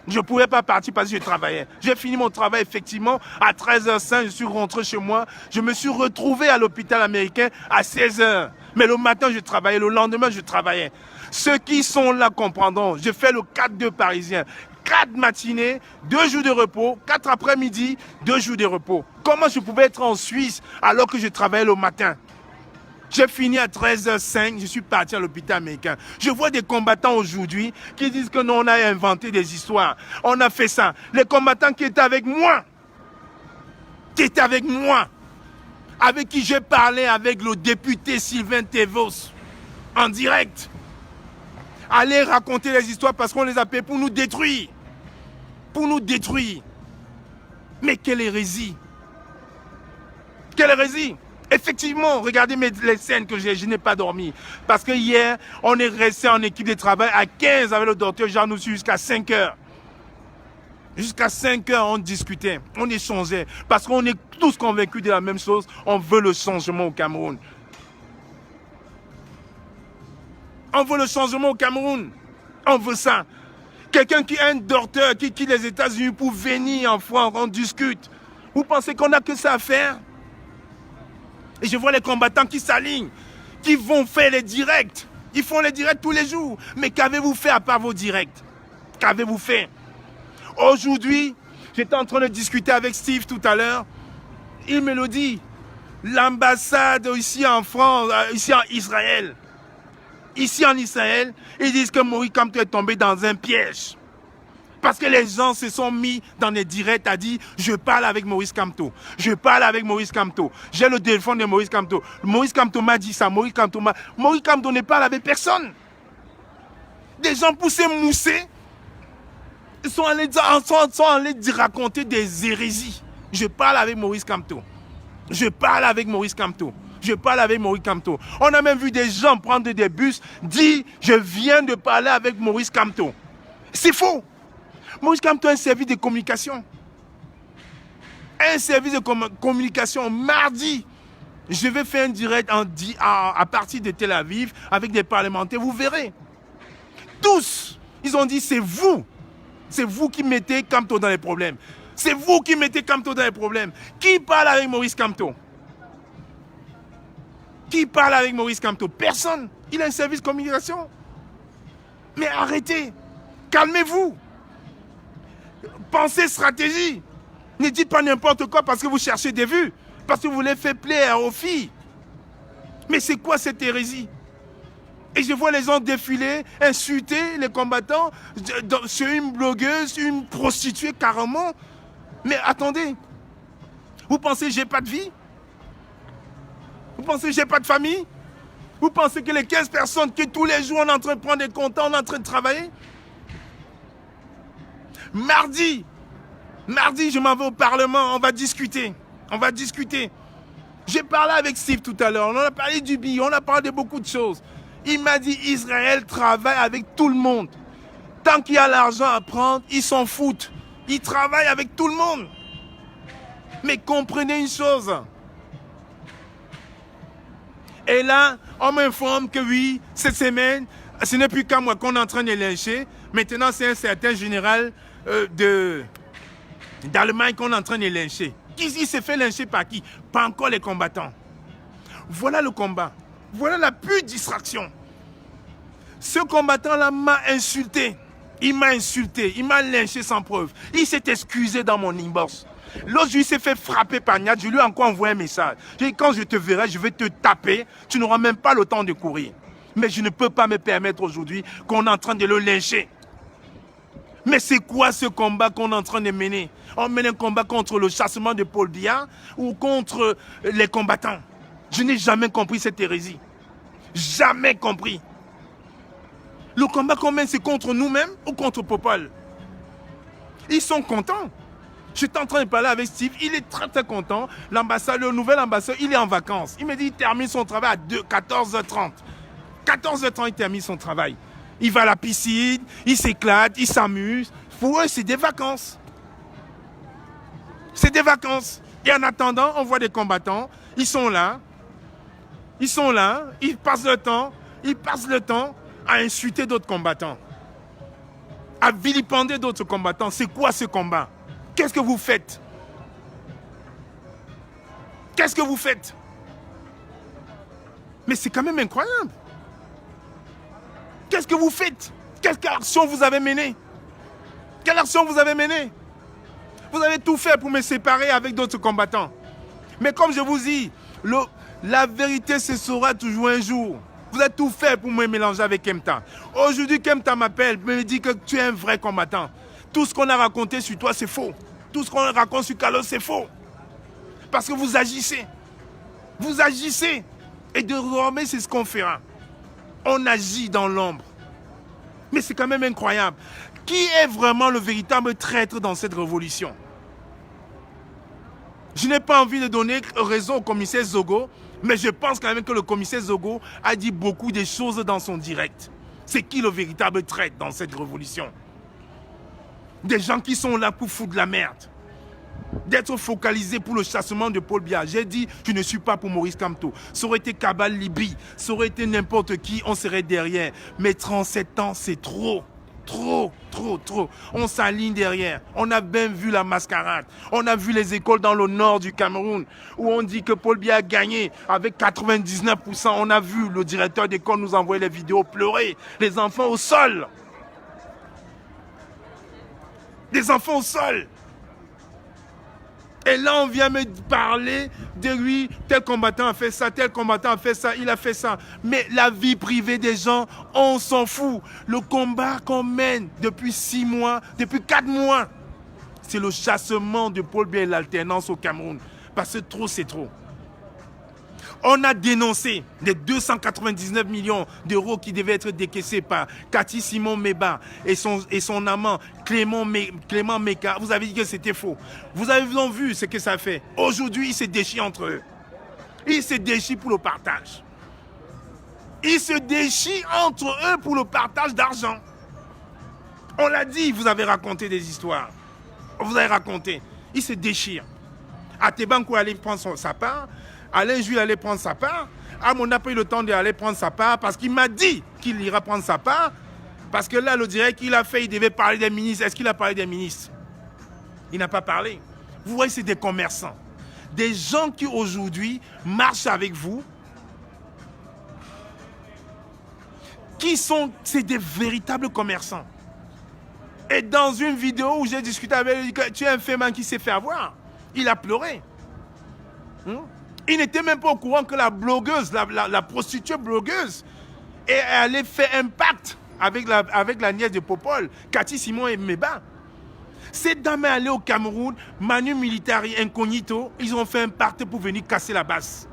je ne pouvais pas partir parce que je travaillais. J'ai fini mon travail effectivement à 13h05, je suis rentré chez moi. Je me suis retrouvé à l'hôpital américain à 16h. Mais le matin, je travaillais, le lendemain, je travaillais. Ceux qui sont là comprendront. Je fais le 4-2 parisien. 4 matinées, 2 jours de repos, 4 après-midi, 2 jours de repos. Comment je pouvais être en Suisse alors que je travaillais le matin? J'ai fini à 13h05, je suis parti à l'hôpital américain. Je vois des combattants aujourd'hui qui disent que non, on a inventé des histoires. On a fait ça. Les combattants qui étaient avec moi, avec qui j'ai parlé avec le député Sylvain Tevos, en direct. Allez raconter les histoires parce qu'on les a payés pour nous détruire. Pour nous détruire. Mais quelle hérésie! Quelle hérésie! Effectivement, regardez les scènes que je n'ai pas dormi. Parce que hier, on est resté en équipe de travail à 15 avec le docteur Jean Noussi jusqu'à 5 heures. Jusqu'à 5 heures, on discutait, on échangeait. Parce qu'on est tous convaincus de la même chose. On veut le changement au Cameroun. On veut le changement au Cameroun. On veut ça. Quelqu'un qui est un docteur, qui quitte les États-Unis pour venir en France, on discute. Vous pensez qu'on n'a que ça à faire? Et je vois les combattants qui s'alignent, qui vont faire les directs. Ils font les directs tous les jours. Mais qu'avez-vous fait à part vos directs? Qu'avez-vous fait? Aujourd'hui, J'étais en train de discuter avec Steve tout à l'heure. Il me le dit. L'ambassade ici en France, ici en Israël. Ici en Israël, ils disent que Moïse Kamto est tombé dans un piège. Parce que les gens se sont mis dans des directs à dire « Je parle avec Maurice Kamto. Je parle avec Maurice Kamto. J'ai le téléphone de Maurice Kamto. Maurice Kamto m'a dit ça. Maurice Kamto ne parle avec personne. » Des gens poussés, moussés, sont allés raconter des hérésies. Je parle avec Maurice Kamto. Je parle avec Maurice Kamto. Je parle avec Maurice Kamto. On a même vu des gens prendre des bus, dire « Je viens de parler avec Maurice Kamto. » C'est faux. Maurice Kamto a un service de communication. Un service de communication. Mardi, je vais faire un direct à partir de Tel Aviv avec des parlementaires. Vous verrez. Tous, ils ont dit c'est vous. C'est vous qui mettez Kamto dans les problèmes. C'est vous qui mettez Kamto dans les problèmes. Qui parle avec Maurice Kamto? Qui parle avec Maurice Kamto? Personne. Il a un service de communication. Mais arrêtez. Calmez-vous. Pensez stratégie. Ne dites pas n'importe quoi parce que vous cherchez des vues. Parce que vous voulez faire plaisir aux filles. Mais c'est quoi cette hérésie? Et je vois les gens défiler, insulter les combattants sur une blogueuse, une prostituée carrément. Mais attendez. Vous pensez que j'ai pas de vie? Vous pensez que j'ai pas de famille? Vous pensez que les 15 personnes que tous les jours on est en train de prendre des comptes, on est en train de travailler? Mardi, je m'en vais au Parlement, on va discuter. J'ai parlé avec Steve tout à l'heure, on a parlé du billet, on a parlé de beaucoup de choses. Il m'a dit Israël travaille avec tout le monde. Tant qu'il y a l'argent à prendre, ils s'en foutent. Ils travaillent avec tout le monde. Mais comprenez une chose. Et là, on m'informe que oui, cette semaine, ce n'est plus qu'à moi qu'on est en train de lyncher. Maintenant, c'est un certain général d'Allemagne qu'on est en train de lyncher. Qui s'est fait lyncher par qui? Pas encore les combattants. Voilà le combat. Voilà la pure distraction. Ce combattant-là m'a insulté. Il m'a insulté. Il m'a lynché sans preuve. Il s'est excusé dans mon inbox. L'autre jour, il s'est fait frapper par Niad. Je lui ai encore envoyé un message. J'ai dit, quand je te verrai, je vais te taper. Tu n'auras même pas le temps de courir. Mais je ne peux pas me permettre aujourd'hui qu'on est en train de le lyncher. Mais c'est quoi ce combat qu'on est en train de mener? On mène un combat contre le chassement de Paul Biya ou contre les combattants? Je n'ai jamais compris cette hérésie. Jamais compris. Le combat qu'on mène, c'est contre nous-mêmes ou contre Popol? Ils sont contents. J'étais en train de parler avec Steve, il est très très content. L'ambassade, le nouvel ambassadeur, il est en vacances. Il me dit qu'il termine son travail à 14h30. 14h30, il termine son travail. Il va à la piscine, il s'éclate, il s'amuse. Pour eux, c'est des vacances. C'est des vacances. Et en attendant, on voit des combattants, ils sont là, ils passent le temps à insulter d'autres combattants, à vilipender d'autres combattants. C'est quoi ce combat? Qu'est-ce que vous faites? Qu'est-ce que vous faites? Mais c'est quand même incroyable. Qu'est-ce que vous faites? Quelle action vous avez menée? Quelle action vous avez menée? Vous avez tout fait pour me séparer avec d'autres combattants. Mais comme je vous dis, la vérité se saura toujours un jour. Vous avez tout fait pour me mélanger avec Kemta. Aujourd'hui, Kemta m'appelle, me dit que tu es un vrai combattant. Tout ce qu'on a raconté sur toi, c'est faux. Tout ce qu'on raconte sur Carlos, c'est faux. Parce que vous agissez. Vous agissez. Et désormais, c'est ce qu'on fera. On agit dans l'ombre. Mais c'est quand même incroyable. Qui est vraiment le véritable traître dans cette révolution? Je n'ai pas envie de donner raison au commissaire Zogo, mais je pense quand même que le commissaire Zogo a dit beaucoup de choses dans son direct. C'est qui le véritable traître dans cette révolution? Des gens qui sont là pour foutre de la merde. D'être focalisés pour le chassement de Paul Biya. J'ai dit, je ne suis pas pour Maurice Kamto. Ça aurait été Kabal Libye, ça aurait été n'importe qui, on serait derrière. Mais 37 ans, c'est trop. Trop. On s'aligne derrière. On a bien vu la mascarade. On a vu les écoles dans le nord du Cameroun où on dit que Paul Biya a gagné avec 99%. On a vu le directeur d'école nous envoyer les vidéos pleurer. Les enfants au sol. Des enfants au sol. Et là, on vient me parler de lui, tel combattant a fait ça, tel combattant a fait ça, il a fait ça. Mais la vie privée des gens, on s'en fout. Le combat qu'on mène depuis 6 mois, depuis 4 mois, c'est le chassement de Paul Biya et l'alternance au Cameroun. Parce que trop, c'est trop. On a dénoncé les 299 millions d'euros qui devaient être décaissés par Cathy Simon Meba et son amant Clément Meka. Vous avez dit que c'était faux. Vous avez vu ce que ça fait. Aujourd'hui, ils se déchirent entre eux. Ils se déchirent pour le partage. Ils se déchirent entre eux pour le partage d'argent. On l'a dit, vous avez raconté des histoires. Vous avez raconté. Ils se déchirent. Atebankou allait prendre sa part. Alain Jules allait prendre sa part. On n'a pas eu le temps d'aller prendre sa part parce qu'il m'a dit qu'il ira prendre sa part. Parce que là, le direct qu'il a fait, il devait parler des ministres. Est-ce qu'il a parlé des ministres? Il n'a pas parlé. Vous voyez, c'est des commerçants. Des gens qui aujourd'hui marchent avec vous. C'est des véritables commerçants. Et dans une vidéo où j'ai discuté avec lui, tu es un fémin qui s'est fait avoir. Il a pleuré. Il n'était même pas au courant que la blogueuse, la prostituée blogueuse, allait faire un pacte avec la nièce de Popol, Cathy Simon et Meba. Cette dame est allée au Cameroun, Manu Militari Incognito, ils ont fait un pacte pour venir casser la base.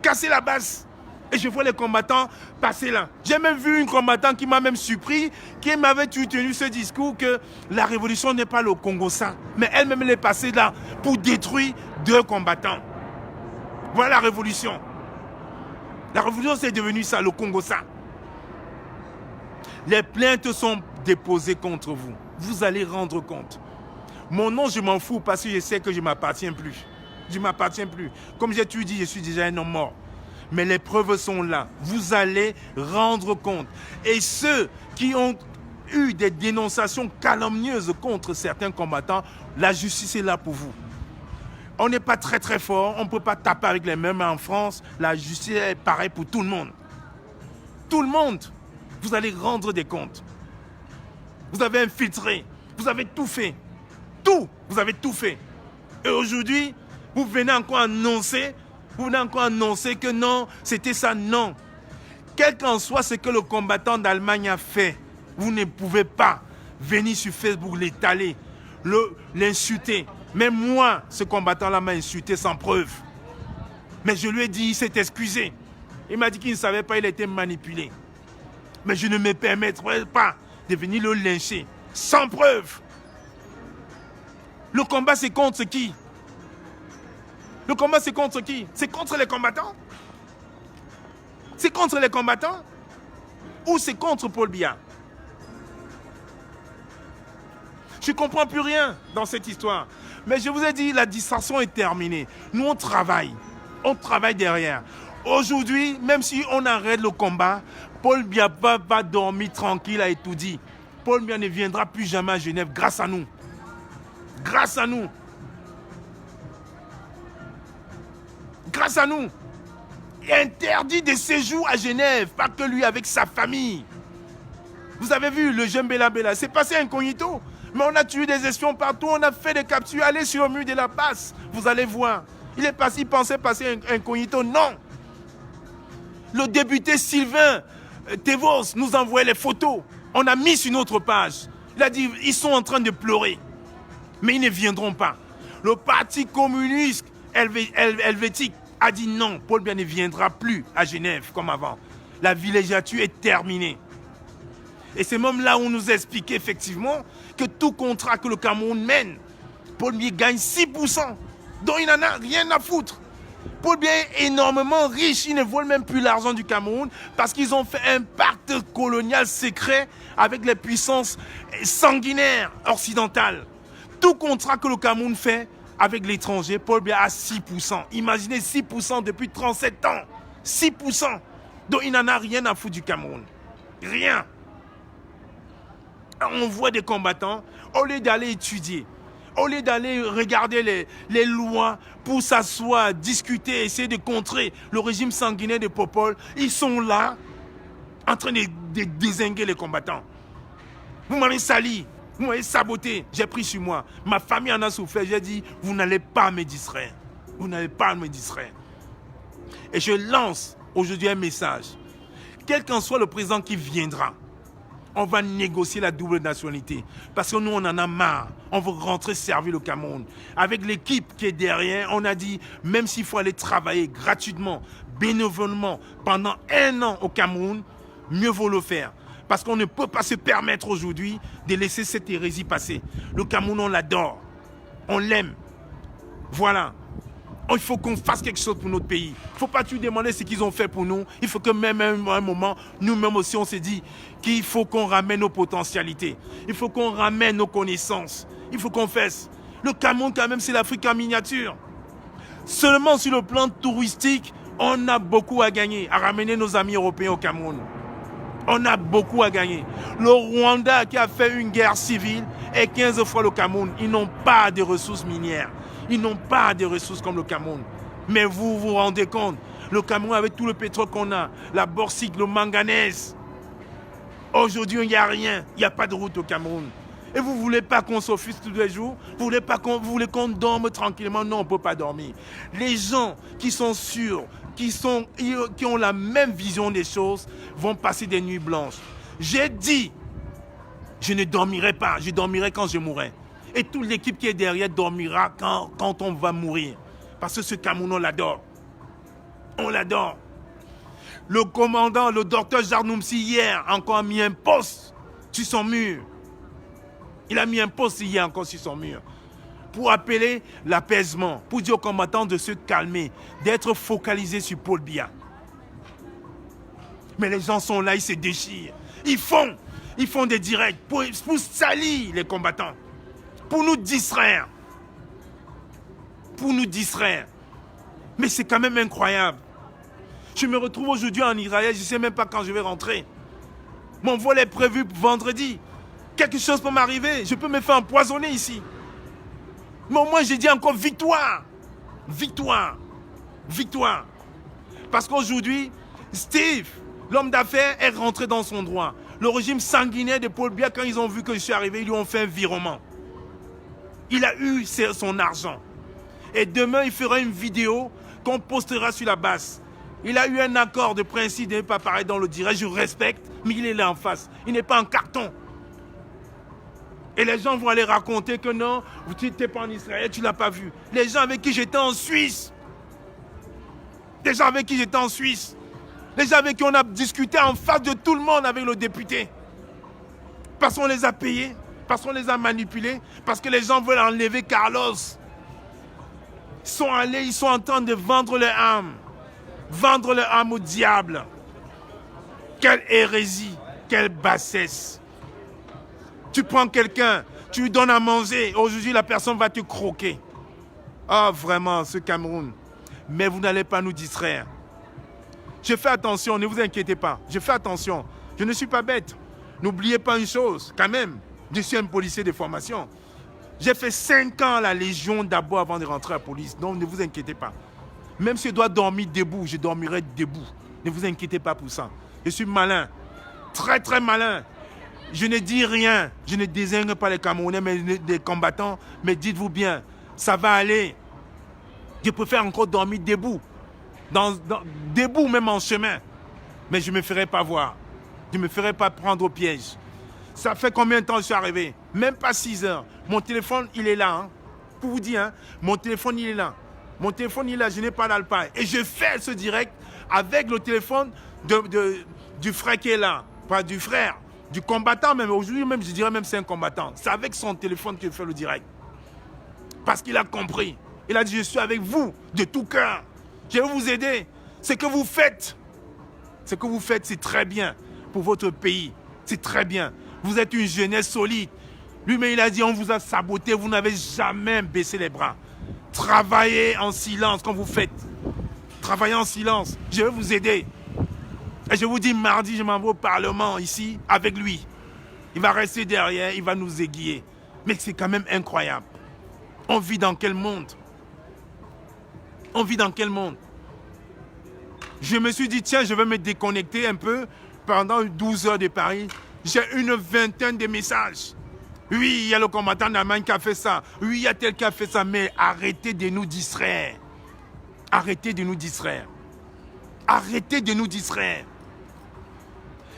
Casser la base. Et je vois les combattants passer là. J'ai même vu une combattante qui m'a même surpris, qui m'avait tenu ce discours que la révolution n'est pas le Congo-ça. Mais elle-même, elle est passée là pour détruire 2 combattants. Voilà la révolution. La révolution, c'est devenu ça, le Congo-ça. Les plaintes sont déposées contre vous. Vous allez rendre compte. Mon nom, je m'en fous parce que je sais que je ne m'appartiens plus. Je ne m'appartiens plus. Comme j'ai toujours dit, je suis déjà un homme mort. Mais les preuves sont là. Vous allez rendre compte. Et ceux qui ont eu des dénonciations calomnieuses contre certains combattants, la justice est là pour vous. On n'est pas très très fort, on ne peut pas taper avec les mains, mais en France, la justice est pareille pour tout le monde. Tout le monde. Vous allez rendre des comptes. Vous avez infiltré, vous avez tout fait. Tout, vous avez tout fait. Et aujourd'hui, vous venez encore annoncer que non, c'était ça, non. Quel qu'en soit ce que le combattant d'Allemagne a fait, vous ne pouvez pas venir sur Facebook l'étaler, l'insulter. Mais moi, ce combattant-là m'a insulté sans preuve. Mais je lui ai dit, il s'est excusé. Il m'a dit qu'il ne savait pas, il a été manipulé. Mais je ne me permettrai pas de venir le lyncher sans preuve. Le combat, c'est contre qui? Le combat, c'est contre qui? C'est contre les combattants? C'est contre les combattants? Ou c'est contre Paul Biya? Je ne comprends plus rien dans cette histoire. Mais je vous ai dit, la distraction est terminée. Nous, on travaille. On travaille derrière. Aujourd'hui, même si on arrête le combat, Paul Biya va dormir tranquille à tout dit. Paul Biya ne viendra plus jamais à Genève grâce à nous. Grâce à nous. Grâce à nous. Interdit de séjour à Genève, pas que lui avec sa famille. Vous avez vu le jeune Bella Bella, c'est passé incognito. Mais on a tué des espions partout, on a fait des captures. Allez sur le mur de la passe, vous allez voir. Il pensait passer incognito, non. Le député Sylvain Tevos nous envoyait les photos. On a mis sur notre page. Il a dit, ils sont en train de pleurer. Mais ils ne viendront pas. Le parti communiste helvétique a dit non, Paul Biya ne viendra plus à Genève comme avant. La villégiature est terminée. Et c'est même là où on nous explique effectivement que tout contrat que le Cameroun mène, Paul Biya gagne 6%, dont il n'en a rien à foutre. Paul Biya est énormément riche, ils ne volent même plus l'argent du Cameroun parce qu'ils ont fait un pacte colonial secret avec les puissances sanguinaires occidentales. Tout contrat que le Cameroun fait avec l'étranger, Paul Biya a 6%. Imaginez 6% depuis 37 ans. 6%. Donc il n'en a rien à foutre du Cameroun. Rien. On voit des combattants, au lieu d'aller étudier, au lieu d'aller regarder les lois pour s'asseoir, discuter, essayer de contrer le régime sanguinaire de Popol, ils sont là en train de dézinguer les combattants. Vous m'avez sali. Vous m'avez saboté. J'ai pris sur moi. Ma famille en a souffert. J'ai dit, vous n'allez pas me distraire. Vous n'allez pas me distraire. Et je lance aujourd'hui un message. Quel qu'en soit le président qui viendra, on va négocier la double nationalité. Parce que nous, on en a marre. On veut rentrer servir le Cameroun. Avec l'équipe qui est derrière, on a dit, même s'il faut aller travailler gratuitement, bénévolement, pendant 1 an au Cameroun, mieux vaut le faire. Parce qu'on ne peut pas se permettre aujourd'hui de laisser cette hérésie passer. Le Cameroun, on l'adore. On l'aime. Voilà. Il faut qu'on fasse quelque chose pour notre pays. Il ne faut pas tout demander ce qu'ils ont fait pour nous. Il faut que même à un moment, nous-mêmes aussi, on s'est dit qu'il faut qu'on ramène nos potentialités. Il faut qu'on ramène nos connaissances. Il faut qu'on fasse. Le Cameroun, quand même, c'est l'Afrique en miniature. Seulement sur le plan touristique, on a beaucoup à gagner, à ramener nos amis européens au Cameroun. On a beaucoup à gagner. Le Rwanda qui a fait une guerre civile et 15 fois le Cameroun, ils n'ont pas de ressources minières. Ils n'ont pas de ressources comme le Cameroun. Mais vous vous rendez compte, le Cameroun avec tout le pétrole qu'on a, la bauxite, le manganèse. Aujourd'hui, il n'y a rien. Il n'y a pas de route au Cameroun. Et vous ne voulez pas qu'on s'offusque tous les jours? Vous voulez qu'on dorme tranquillement? Non, on ne peut pas dormir. Les gens qui sont sûrs, qui ont la même vision des choses, vont passer des nuits blanches. J'ai dit, je ne dormirai pas, je dormirai quand je mourrai. Et toute l'équipe qui est derrière dormira quand on va mourir. Parce que ce Cameroun, on l'adore. On l'adore. Le commandant, le docteur Jarnoumsi, hier, encore a mis un poste sur son mur. Il a mis un poste hier encore sur son mur. Pour appeler l'apaisement, pour dire aux combattants de se calmer, d'être focalisés sur Paul Biya. Mais les gens sont là, ils se déchirent. Ils font des directs pour salir les combattants. Pour nous distraire. Pour nous distraire. Mais c'est quand même incroyable. Je me retrouve aujourd'hui en Israël, je ne sais même pas quand je vais rentrer. Mon vol est prévu vendredi. Quelque chose peut m'arriver, je peux me faire empoisonner ici. Mais au moins j'ai dit encore victoire. Victoire. Victoire. Parce qu'aujourd'hui, Steve, l'homme d'affaires, est rentré dans son droit. Le régime sanguinaire de Paul Biya, quand ils ont vu que je suis arrivé, ils lui ont fait un virement. Il a eu son argent. Et demain, il fera une vidéo qu'on postera sur la base. Il a eu un accord de principe de ne pas paraître dans le direct. Je respecte, mais il est là en face. Il n'est pas en carton. Et les gens vont aller raconter que non, tu n'étais pas en Israël, tu ne l'as pas vu. Les gens avec qui j'étais en Suisse. Les gens avec qui j'étais en Suisse. Les gens avec qui on a discuté en face de tout le monde avec le député. Parce qu'on les a payés. Parce qu'on les a manipulés, parce que les gens veulent enlever Carlos. Ils sont allés, ils sont en train de vendre leur âme. Vendre leur âme au diable. Quelle hérésie, quelle bassesse. Tu prends quelqu'un, tu lui donnes à manger, aujourd'hui la personne va te croquer. Ah, vraiment, ce Cameroun. Mais vous n'allez pas nous distraire. Je fais attention, ne vous inquiétez pas. Je fais attention. Je ne suis pas bête. N'oubliez pas une chose, quand même. Je suis un policier de formation. J'ai fait 5 ans à la Légion d'abord avant de rentrer à la police. Donc ne vous inquiétez pas. Même si je dois dormir debout, je dormirai debout. Ne vous inquiétez pas pour ça. Je suis malin. Très très malin. Je ne dis rien. Je ne désigne pas les Camerounais, mais les combattants. Mais dites-vous bien, ça va aller. Je préfère encore dormir debout. Debout même en chemin. Mais je ne me ferai pas voir. Je ne me ferai pas prendre au piège. Ça fait combien de temps je suis arrivé? Même pas 6 heures. Mon téléphone, il est là. Hein. Pour vous dire, hein, mon téléphone, il est là. Mon téléphone, il est là. Je n'ai pas d'alpaï. Et je fais ce direct avec le téléphone du frère qui est là. Pas du frère, du combattant même. Aujourd'hui même, je dirais même c'est un combattant. C'est avec son téléphone qu'il fait le direct. Parce qu'il a compris. Il a dit, je suis avec vous de tout cœur. Je vais vous aider. Ce que vous faites, c'est très bien pour votre pays. C'est très bien. Vous êtes une jeunesse solide. Lui-même, il a dit, on vous a saboté, vous n'avez jamais baissé les bras. Travaillez en silence quand vous faites. Travaillez en silence. Je vais vous aider. Et je vous dis, mardi, je m'en vais au Parlement ici avec lui. Il va rester derrière, il va nous aiguiller. Mais c'est quand même incroyable. On vit dans quel monde? On vit dans quel monde? Je me suis dit, tiens, je vais me déconnecter un peu pendant 12 heures de Paris. J'ai une vingtaine de messages. Oui, il y a le combattant d'Allemagne qui a fait ça. Oui, il y a tel qui a fait ça. Mais arrêtez de nous distraire. Arrêtez de nous distraire. Arrêtez de nous distraire.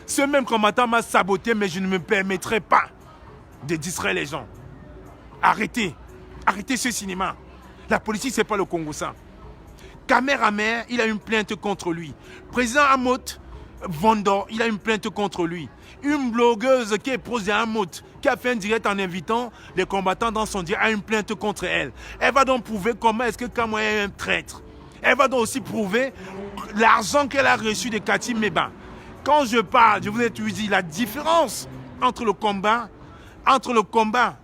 Ce même combattant m'a saboté, mais je ne me permettrai pas de distraire les gens. Arrêtez. Arrêtez ce cinéma. La politique, ce n'est pas le Congo, ça. Kamer, il a une plainte contre lui. Président Amot Vondor, il a une plainte contre lui. Une blogueuse qui est proche d'Amot, qui a fait un direct en invitant les combattants dans son direct, a une plainte contre elle. Elle va donc prouver comment est-ce que Kamwa est un traître. Elle va donc aussi prouver l'argent qu'elle a reçu de Kati Meba. Quand je parle, je vous ai toujours dit, la différence entre le combat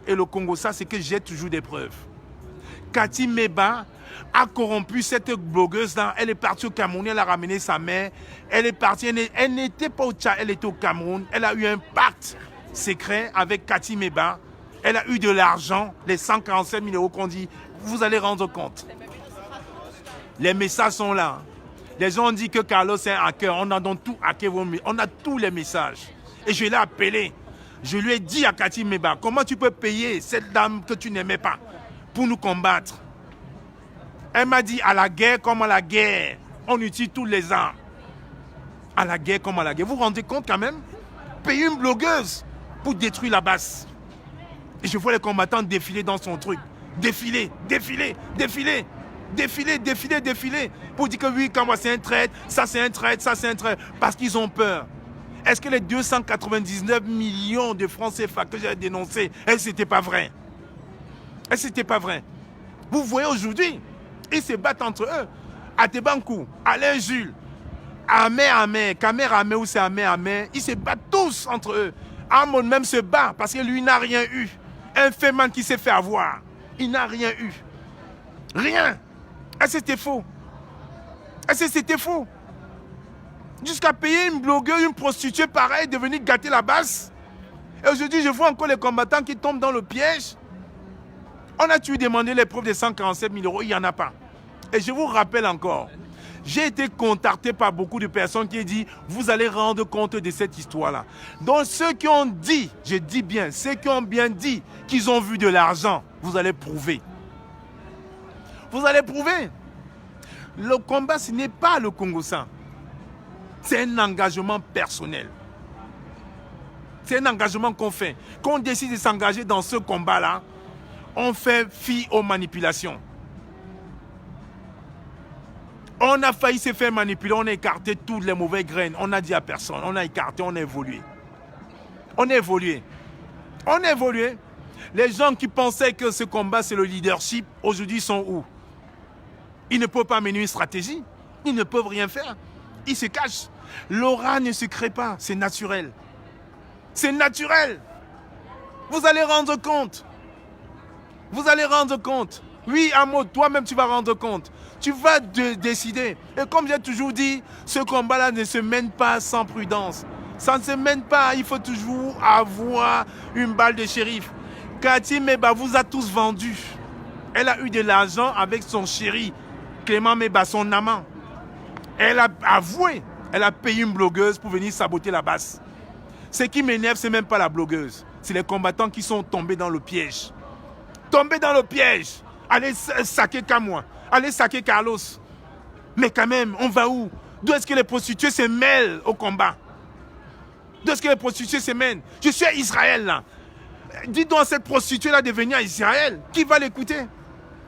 et le Congo, ça c'est que j'ai toujours des preuves. Kati Meba a corrompu cette blogueuse-là. Elle est partie au Cameroun, elle a ramené sa mère. Elle est partie, elle n'était pas au Tchad, elle était au Cameroun. Elle a eu un pacte secret avec Kati Meba. Elle a eu de l'argent, les 147 000 € qu'on dit. Vous allez rendre compte. Les messages sont là. Les gens ont dit que Carlos est un hacker. On a donc tout hacké. On a tous les messages. Et je l'ai appelé. Je lui ai dit à Kati Meba, comment tu peux payer cette dame que tu n'aimais pas pour nous combattre? Elle m'a dit, à la guerre comme à la guerre, on utilise toutes les armes. À la guerre comme à la guerre. Vous vous rendez compte quand même? Payer une blogueuse pour détruire la base. Et je vois les combattants défiler dans son truc. Défiler. Pour dire que oui, quand moi c'est un traître, ça c'est un traître, ça c'est un traître. Parce qu'ils ont peur. Est-ce que les 299 millions de francs CFA que j'ai dénoncés, est-ce que c'était pas vrai? Est-ce que c'était pas vrai? Vous voyez aujourd'hui, ils se battent entre eux. Atebankou, Alain Jules, Kamer ou c'est Amé, ils se battent tous entre eux. Amon même se bat parce que lui n'a rien eu. Un Feman qui s'est fait avoir, il n'a rien eu. Rien. Est-ce que c'était faux? Est-ce que c'était faux? Jusqu'à payer une blogueuse, une prostituée pareille, de venir gâter la base. Et aujourd'hui, je vois encore les combattants qui tombent dans le piège. On a toujours demandé les preuves de 147 000 €, il n'y en a pas. Et je vous rappelle encore, j'ai été contacté par beaucoup de personnes qui ont dit, vous allez rendre compte de cette histoire-là. Donc ceux qui ont dit, je dis bien, ceux qui ont bien dit qu'ils ont vu de l'argent, vous allez prouver. Vous allez prouver. Le combat, ce n'est pas le Congo-San. C'est un engagement personnel. C'est un engagement qu'on fait. Quand on décide de s'engager dans ce combat-là, on fait fi aux manipulations. On a failli se faire manipuler, on a écarté toutes les mauvaises graines. On a dit à personne, on a écarté, on a évolué. On a évolué. On a évolué. Les gens qui pensaient que ce combat, c'est le leadership, aujourd'hui sont où? Ils ne peuvent pas mener une stratégie. Ils ne peuvent rien faire. Ils se cachent. L'aura ne se crée pas, c'est naturel. C'est naturel. Vous allez rendre compte. Vous allez rendre compte. Oui, Amo, toi-même, tu vas rendre compte. Tu vas décider. Et comme j'ai toujours dit, ce combat-là ne se mène pas sans prudence. Ça ne se mène pas. Il faut toujours avoir une balle de shérif. Kati Meba vous a tous vendus. Elle a eu de l'argent avec son chéri, Clément Meba, son amant. Elle a avoué. Elle a payé une blogueuse pour venir saboter la base. Ce qui m'énerve, ce n'est même pas la blogueuse. C'est les combattants qui sont tombés dans le piège. Tombés dans le piège. Allez saquer Kamwa. Allez saquer Carlos. Mais quand même, on va où? D'où est-ce que les prostituées se mêlent au combat? D'où est-ce que les prostituées se mêlent? Je suis à Israël là. Dis donc à cette prostituée-là de venir à Israël. Qui va l'écouter?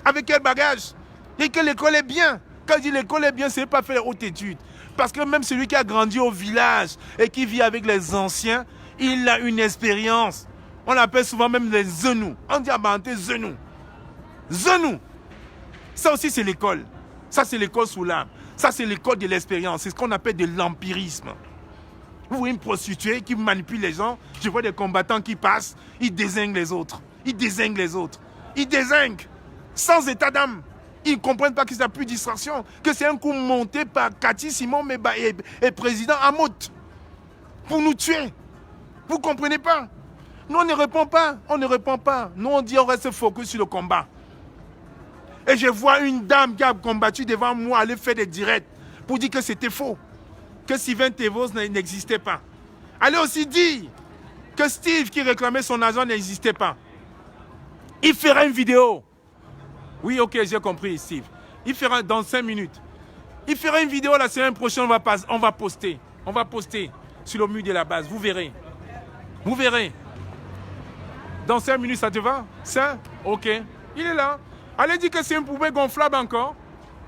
Avec quel bagage? Et que l'école est bien. Quand je dis l'école est bien, ce n'est pas faire haute étude. Parce que même celui qui a grandi au village et qui vit avec les anciens, il a une expérience. On l'appelle souvent même les Zenou. On dit à Banté Zenou. Zenou. Ça aussi c'est l'école. Ça c'est l'école sous l'âme. Ça c'est l'école de l'expérience. C'est ce qu'on appelle de l'empirisme. Vous voyez une prostituée qui manipule les gens. Je vois des combattants qui passent. Ils dézinguent les autres. Ils dézinguent les autres. Ils dézinguent. Sans état d'âme. Ils ne comprennent pas que c'est plus distraction, que c'est un coup monté par Cathy Simon Meba et président Amot pour nous tuer. Vous ne comprenez pas? Nous, on ne répond pas. On ne répond pas. Nous, on dit on reste focus sur le combat. Et je vois une dame qui a combattu devant moi aller faire des directs pour dire que c'était faux. Que Sylvain Tevos n'existait pas. Allez aussi dire que Steve qui réclamait son argent n'existait pas. Il fera une vidéo. Oui, ok, j'ai compris, Steve. Il fera dans 5 minutes. Il fera une vidéo la semaine prochaine, on va poster. On va poster sur le mur de la base, vous verrez. Vous verrez. Dans 5 minutes, ça te va? Ça? Ok. Il est là. Allez dire que c'est une poupée gonflable encore.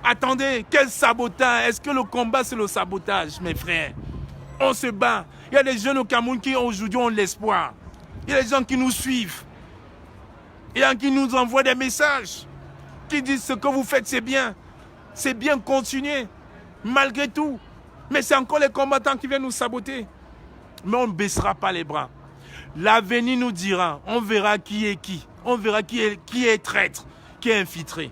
Attendez, quel sabotage. Est-ce que le combat, c'est le sabotage, mes frères? On se bat. Il y a des jeunes au Cameroun qui aujourd'hui ont l'espoir. Il y a des gens qui nous suivent. Il y a qui nous envoient des messages. Qui disent ce que vous faites, c'est bien. C'est bien, continuer. Malgré tout. Mais c'est encore les combattants qui viennent nous saboter. Mais on ne baissera pas les bras. L'avenir nous dira. On verra qui est qui. On verra qui est traître, qui est infiltré.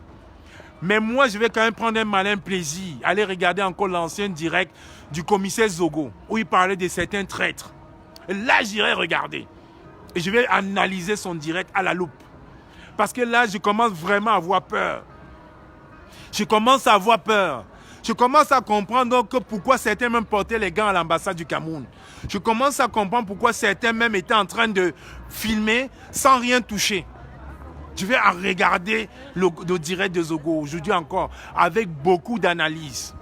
Mais moi, je vais quand même prendre un malin plaisir. Aller regarder encore l'ancien direct du commissaire Zogo, où il parlait de certains traîtres. Et là, j'irai regarder. Et je vais analyser son direct à la loupe. Parce que là, je commence vraiment à avoir peur. Je commence à avoir peur. Je commence à comprendre donc pourquoi certains même portaient les gants à l'ambassade du Cameroun. Je commence à comprendre pourquoi certains même étaient en train de filmer sans rien toucher. Je vais regarder le direct de Zogo aujourd'hui encore avec beaucoup d'analyse.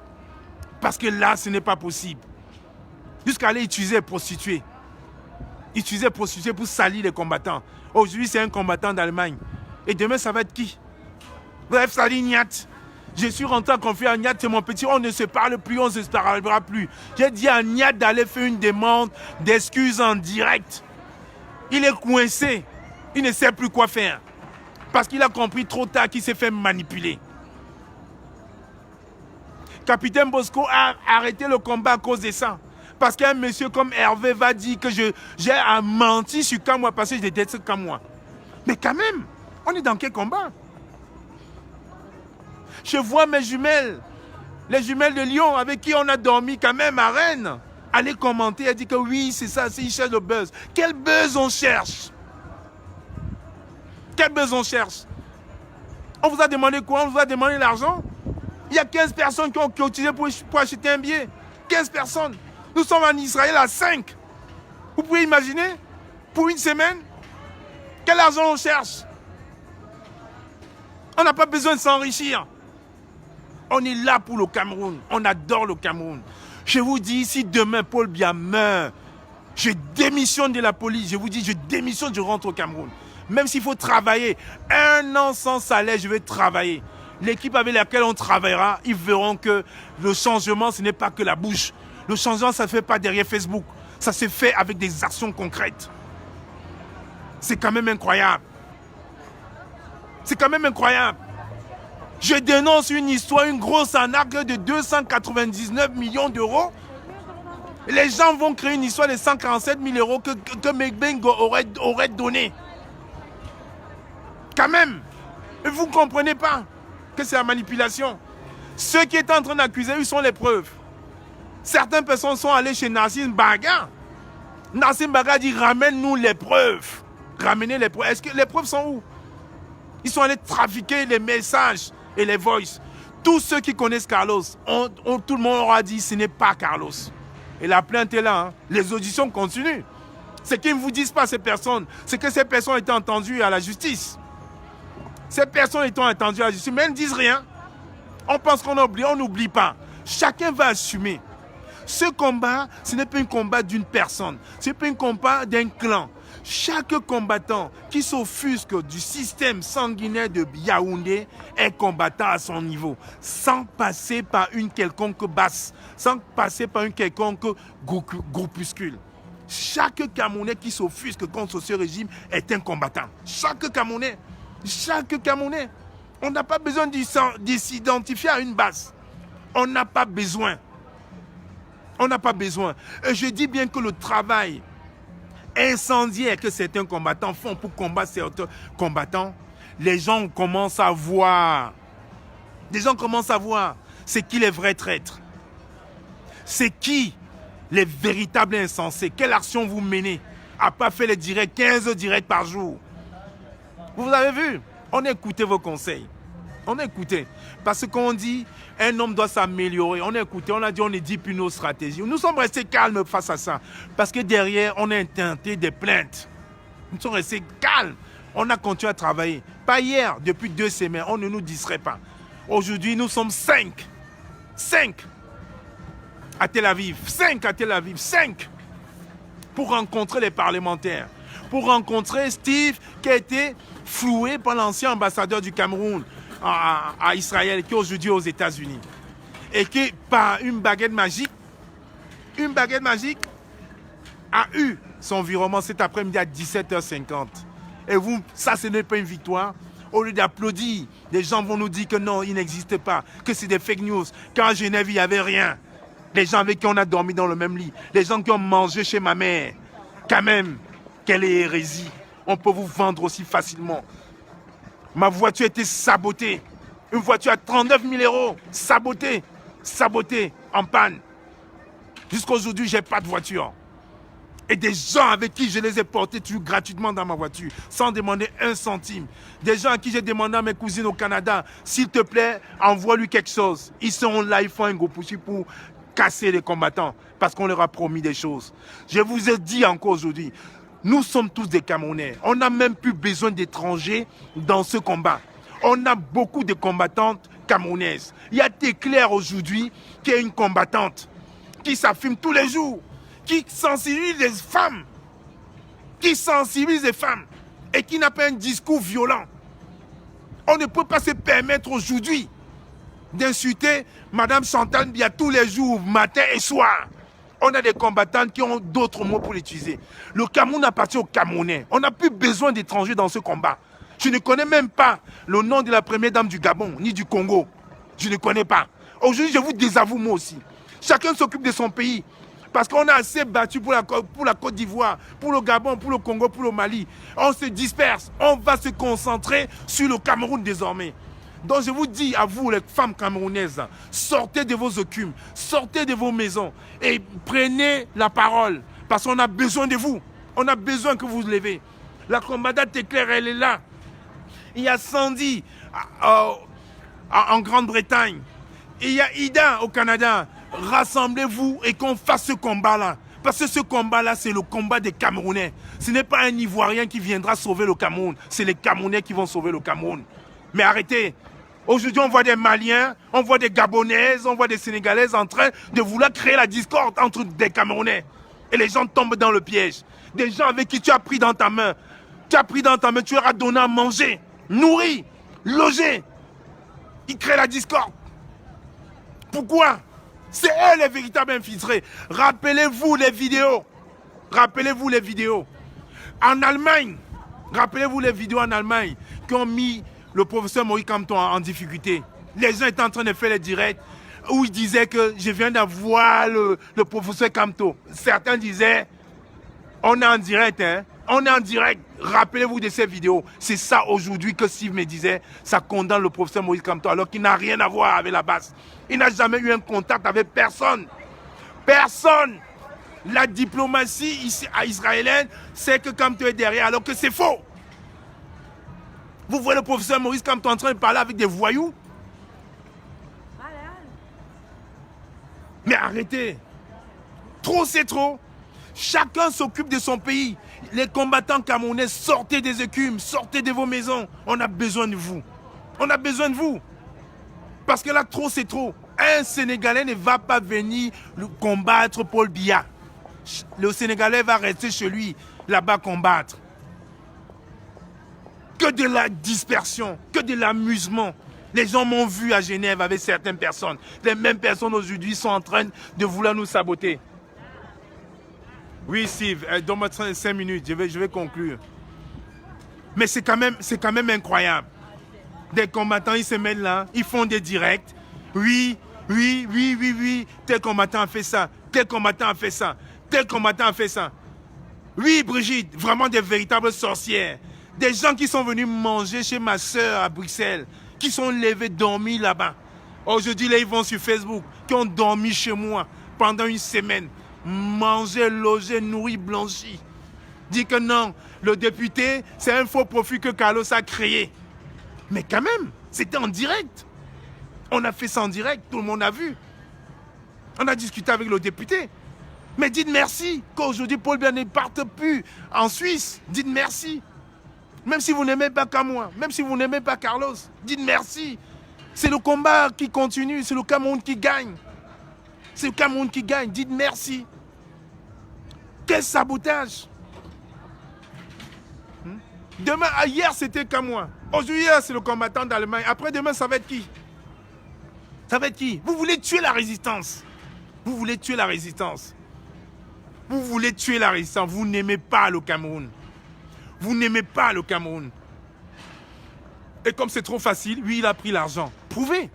Parce que là, ce n'est pas possible. Jusqu'à aller utiliser les prostituées. Utiliser les prostituées pour salir les combattants. Aujourd'hui, c'est un combattant d'Allemagne. Et demain, ça va être qui? Bref, salir Niat. Je suis rentré en conflit à Niat, c'est mon petit, on ne se parle plus, on ne se parlera plus. J'ai dit à Niat d'aller faire une demande d'excuses en direct. Il est coincé. Il ne sait plus quoi faire. Parce qu'il a compris trop tard qu'il s'est fait manipuler. Capitaine Bosco a arrêté le combat à cause de ça. Parce qu'un monsieur comme Hervé va dire que j'ai menti sur Kamwa parce que je déteste Kamwa. Mais quand même, on est dans quel combat? Je vois mes jumelles, les jumelles de Lyon avec qui on a dormi quand même à Rennes, aller commenter et dire que oui, c'est ça, ils cherchent le buzz. Quel buzz on cherche? Quel buzz on cherche? On vous a demandé quoi? On vous a demandé l'argent? Il y a 15 personnes qui ont cotisé pour acheter un billet. 15 personnes. Nous sommes en Israël à 5. Vous pouvez imaginer? Pour une semaine? Quel argent on cherche? On n'a pas besoin de s'enrichir. On est là pour le Cameroun. On adore le Cameroun. Je vous dis, si demain Paul Biya meurt, je démissionne de la police. Je vous dis, je démissionne, je rentre au Cameroun. Même s'il faut travailler 1 an sans salaire, je vais travailler. L'équipe avec laquelle on travaillera, ils verront que le changement, ce n'est pas que la bouche. Le changement, ça ne se fait pas derrière Facebook. Ça se fait avec des actions concrètes. C'est quand même incroyable. C'est quand même incroyable. Je dénonce une histoire, une grosse arnaque de 299 millions d'euros. Les gens vont créer une histoire de 147 000 euros que Mekbengo aurait donné. Quand même. Et vous ne comprenez pas que c'est la manipulation. Ceux qui étaient en train d'accuser, ils sont les preuves. Certaines personnes sont allées chez Nassim Baga. Nassim Baga dit, ramène-nous les preuves. Ramenez les preuves. Est-ce que les preuves sont où? Ils sont allés trafiquer les messages et les voices. Tous ceux qui connaissent Carlos, tout le monde aura dit, ce n'est pas Carlos. Et la plainte est là. Hein. Les auditions continuent. Ce qu'ils ne vous disent pas, ces personnes, c'est que ces personnes étaient entendues à la justice. Ces personnes étant entendues à la justice, mais elles ne disent rien. On pense qu'on a oublié, on n'oublie pas. Chacun va assumer. Ce combat, ce n'est pas un combat d'une personne. Ce n'est pas un combat d'un clan. Chaque combattant qui s'offusque du système sanguinaire de Yaoundé est combattant à son niveau, sans passer par une quelconque basse, sans passer par une quelconque groupuscule. Chaque Camerounais qui s'offusque contre ce régime est un combattant. Chaque Camerounais. Chaque Camerounais. On n'a pas besoin de s'identifier à une base. On n'a pas besoin. On n'a pas besoin. Et je dis bien que le travail incendiaire que certains combattants font pour combattre certains combattants, les gens commencent à voir. Les gens commencent à voir c'est qui les vrais traîtres. C'est qui les véritables insensés. Quelle action vous menez à pas faire les directs, 15 directs par jour. Vous avez vu? On a écouté vos conseils. On a écouté. Parce qu'on dit, un homme doit s'améliorer. On a écouté, on a dit, on ne dit plus nos stratégies. Nous sommes restés calmes face à ça. Parce que derrière, on a intenté des plaintes. Nous sommes restés calmes. On a continué à travailler. Pas hier, depuis 2 semaines, on ne nous distrait pas. Aujourd'hui, nous sommes 5. 5 à Tel Aviv. 5 à Tel Aviv. 5 pour rencontrer les parlementaires. Pour rencontrer Steve qui a été floué par l'ancien ambassadeur du Cameroun à Israël, qui est aujourd'hui aux États-Unis. Et qui, par une baguette magique, a eu son virement cet après-midi à 17h50. Et vous, ça, ce n'est pas une victoire. Au lieu d'applaudir, les gens vont nous dire que non, il n'existe pas, que c'est des fake news, qu'en Genève, il n'y avait rien. Les gens avec qui on a dormi dans le même lit, les gens qui ont mangé chez ma mère. Quand même, quelle hérésie. On peut vous vendre aussi facilement. Ma voiture a été sabotée. Une voiture à 39 000 €, sabotée, en panne. Jusqu'à aujourd'hui, je n'ai pas de voiture. Et des gens avec qui je les ai portés gratuitement dans ma voiture, sans demander 1 centime. Des gens à qui j'ai demandé à mes cousines au Canada, s'il te plaît, envoie-lui quelque chose. Ils seront là, ils font un gros poussy pour casser les combattants, parce qu'on leur a promis des choses. Je vous ai dit encore aujourd'hui, nous sommes tous des Camerounais. On n'a même plus besoin d'étrangers dans ce combat. On a beaucoup de combattantes camerounaises. Il y a Téclair aujourd'hui qui est une combattante, qui s'affirme tous les jours, qui sensibilise les femmes, et qui n'a pas un discours violent. On ne peut pas se permettre aujourd'hui d'insulter Madame Chantal Biya tous les jours, matin et soir. On a des combattants qui ont d'autres mots pour l'utiliser. Le Cameroun appartient aux Camerounais. On n'a plus besoin d'étrangers dans ce combat. Je ne connais même pas le nom de la première dame du Gabon, ni du Congo. Je ne connais pas. Aujourd'hui, je vous désavoue moi aussi. Chacun s'occupe de son pays. Parce qu'on a assez battu pour la Côte d'Ivoire, pour le Gabon, pour le Congo, pour le Mali. On se disperse. On va se concentrer sur le Cameroun désormais. Donc je vous dis à vous, les femmes camerounaises, sortez de vos écumes, sortez de vos maisons et prenez la parole. Parce qu'on a besoin de vous. On a besoin que vous vous levez. La combattante Téclair, elle est là. Il y a Sandy en Grande-Bretagne. Il y a Ida au Canada. Rassemblez-vous et qu'on fasse ce combat-là. Parce que ce combat-là, c'est le combat des Camerounais. Ce n'est pas un Ivoirien qui viendra sauver le Cameroun. C'est les Camerounais qui vont sauver le Cameroun. Mais arrêtez. Aujourd'hui, on voit des Maliens, on voit des Gabonaises, on voit des Sénégalaises en train de vouloir créer la discorde entre des Camerounais. Et les gens tombent dans le piège. Des gens avec qui tu as pris dans ta main. Tu leur as donné à manger, nourri, logé. Ils créent la discorde. Pourquoi? C'est eux les véritables infiltrés. Rappelez-vous les vidéos. En Allemagne, rappelez-vous les vidéos en Allemagne qui ont mis le professeur Moïse Kamto en difficulté. Les gens étaient en train de faire les directs où ils disaient que je viens d'avoir le professeur Kamto. Certains disaient, on est en direct, hein. On est en direct. Rappelez-vous de ces vidéos. C'est ça aujourd'hui que Steve me disait. Ça condamne le professeur Moïse Kamto alors qu'il n'a rien à voir avec la base. Il n'a jamais eu un contact avec personne. Personne. La diplomatie ici, israélienne, c'est que Kamto est derrière alors que c'est faux. Vous voyez le professeur Maurice Kamto en train de parler avec des voyous? Mais arrêtez. Trop, c'est trop. Chacun s'occupe de son pays. Les combattants camerounais, sortez des écumes, sortez de vos maisons. On a besoin de vous. On a besoin de vous. Parce que là, trop, c'est trop. Un Sénégalais ne va pas venir combattre Paul Biya. Le Sénégalais va rester chez lui, là-bas combattre. Que de la dispersion, que de l'amusement. Les gens m'ont vu à Genève avec certaines personnes. Les mêmes personnes aujourd'hui sont en train de vouloir nous saboter. Oui, Steve, donne-moi 5 minutes, je vais conclure. Mais c'est quand même incroyable. Des combattants, ils se mettent là, ils font des directs. Oui, tel combattant a fait ça, tel combattant a fait ça, tel combattant a fait ça. Oui, Brigitte, vraiment des véritables sorcières. Des gens qui sont venus manger chez ma soeur à Bruxelles, qui sont levés, dormis là-bas. Aujourd'hui, là, ils vont sur Facebook, qui ont dormi chez moi pendant une semaine. Manger, loger, nourrir, blanchi. Dit que non, le député, c'est un faux profit que Carlos a créé. Mais quand même, C'était en direct. On a fait ça en direct, tout le monde a vu. On a discuté avec le député. Mais dites merci qu'aujourd'hui Paul Biya ne parte plus en Suisse. Dites merci. Même si vous n'aimez pas Kamwa, même si vous n'aimez pas Carlos, dites merci. C'est le combat qui continue, c'est le Cameroun qui gagne. C'est le Cameroun qui gagne, dites merci. Quel sabotage! Demain, hier c'était Kamwa. Aujourd'hui, c'est le combattant d'Allemagne. Après demain, ça va être qui? Ça va être qui? Vous voulez tuer la résistance. Vous voulez tuer la résistance. Vous voulez tuer la résistance. Vous n'aimez pas le Cameroun. Vous n'aimez pas le Cameroun. Et comme c'est trop facile, lui, il a pris l'argent. Prouvez.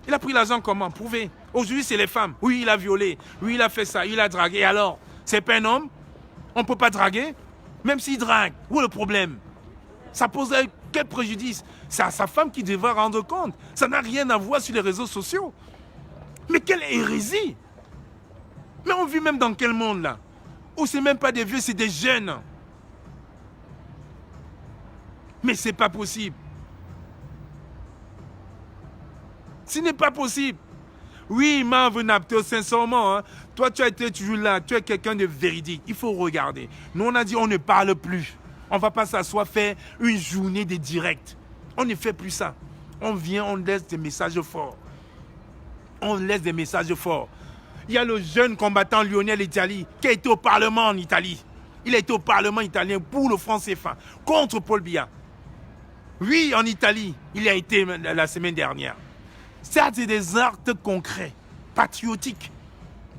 Il a pris l'argent comment? Prouvez. Aujourd'hui, c'est les femmes. Oui, il a violé. Oui, il a fait ça. Il a dragué. Et alors? C'est pas un homme? On ne peut pas draguer? Même s'il drague. Où est le problème? Ça poserait quel préjudice? C'est à sa femme qui devra rendre compte. Ça n'a rien à voir sur les réseaux sociaux. Mais quelle hérésie! Mais on vit même dans quel monde là? Où c'est même pas des vieux, c'est des jeunes. Mais c'est pas possible. Ce n'est pas possible. Oui, Marv Napto, sincèrement, hein, toi tu as été toujours là, tu es quelqu'un de véridique. Il faut regarder. Nous on a dit on ne parle plus. On ne va pas s'asseoir faire une journée de direct. On ne fait plus ça. On vient, on laisse des messages forts. On laisse des messages forts. Il y a le jeune combattant Lionel Italie qui a été au Parlement en Italie. Il a été au Parlement italien pour le franc CFA, contre Paul Biya. Oui, en Italie, il a été la semaine dernière. Ça, c'est des actes concrets, patriotiques.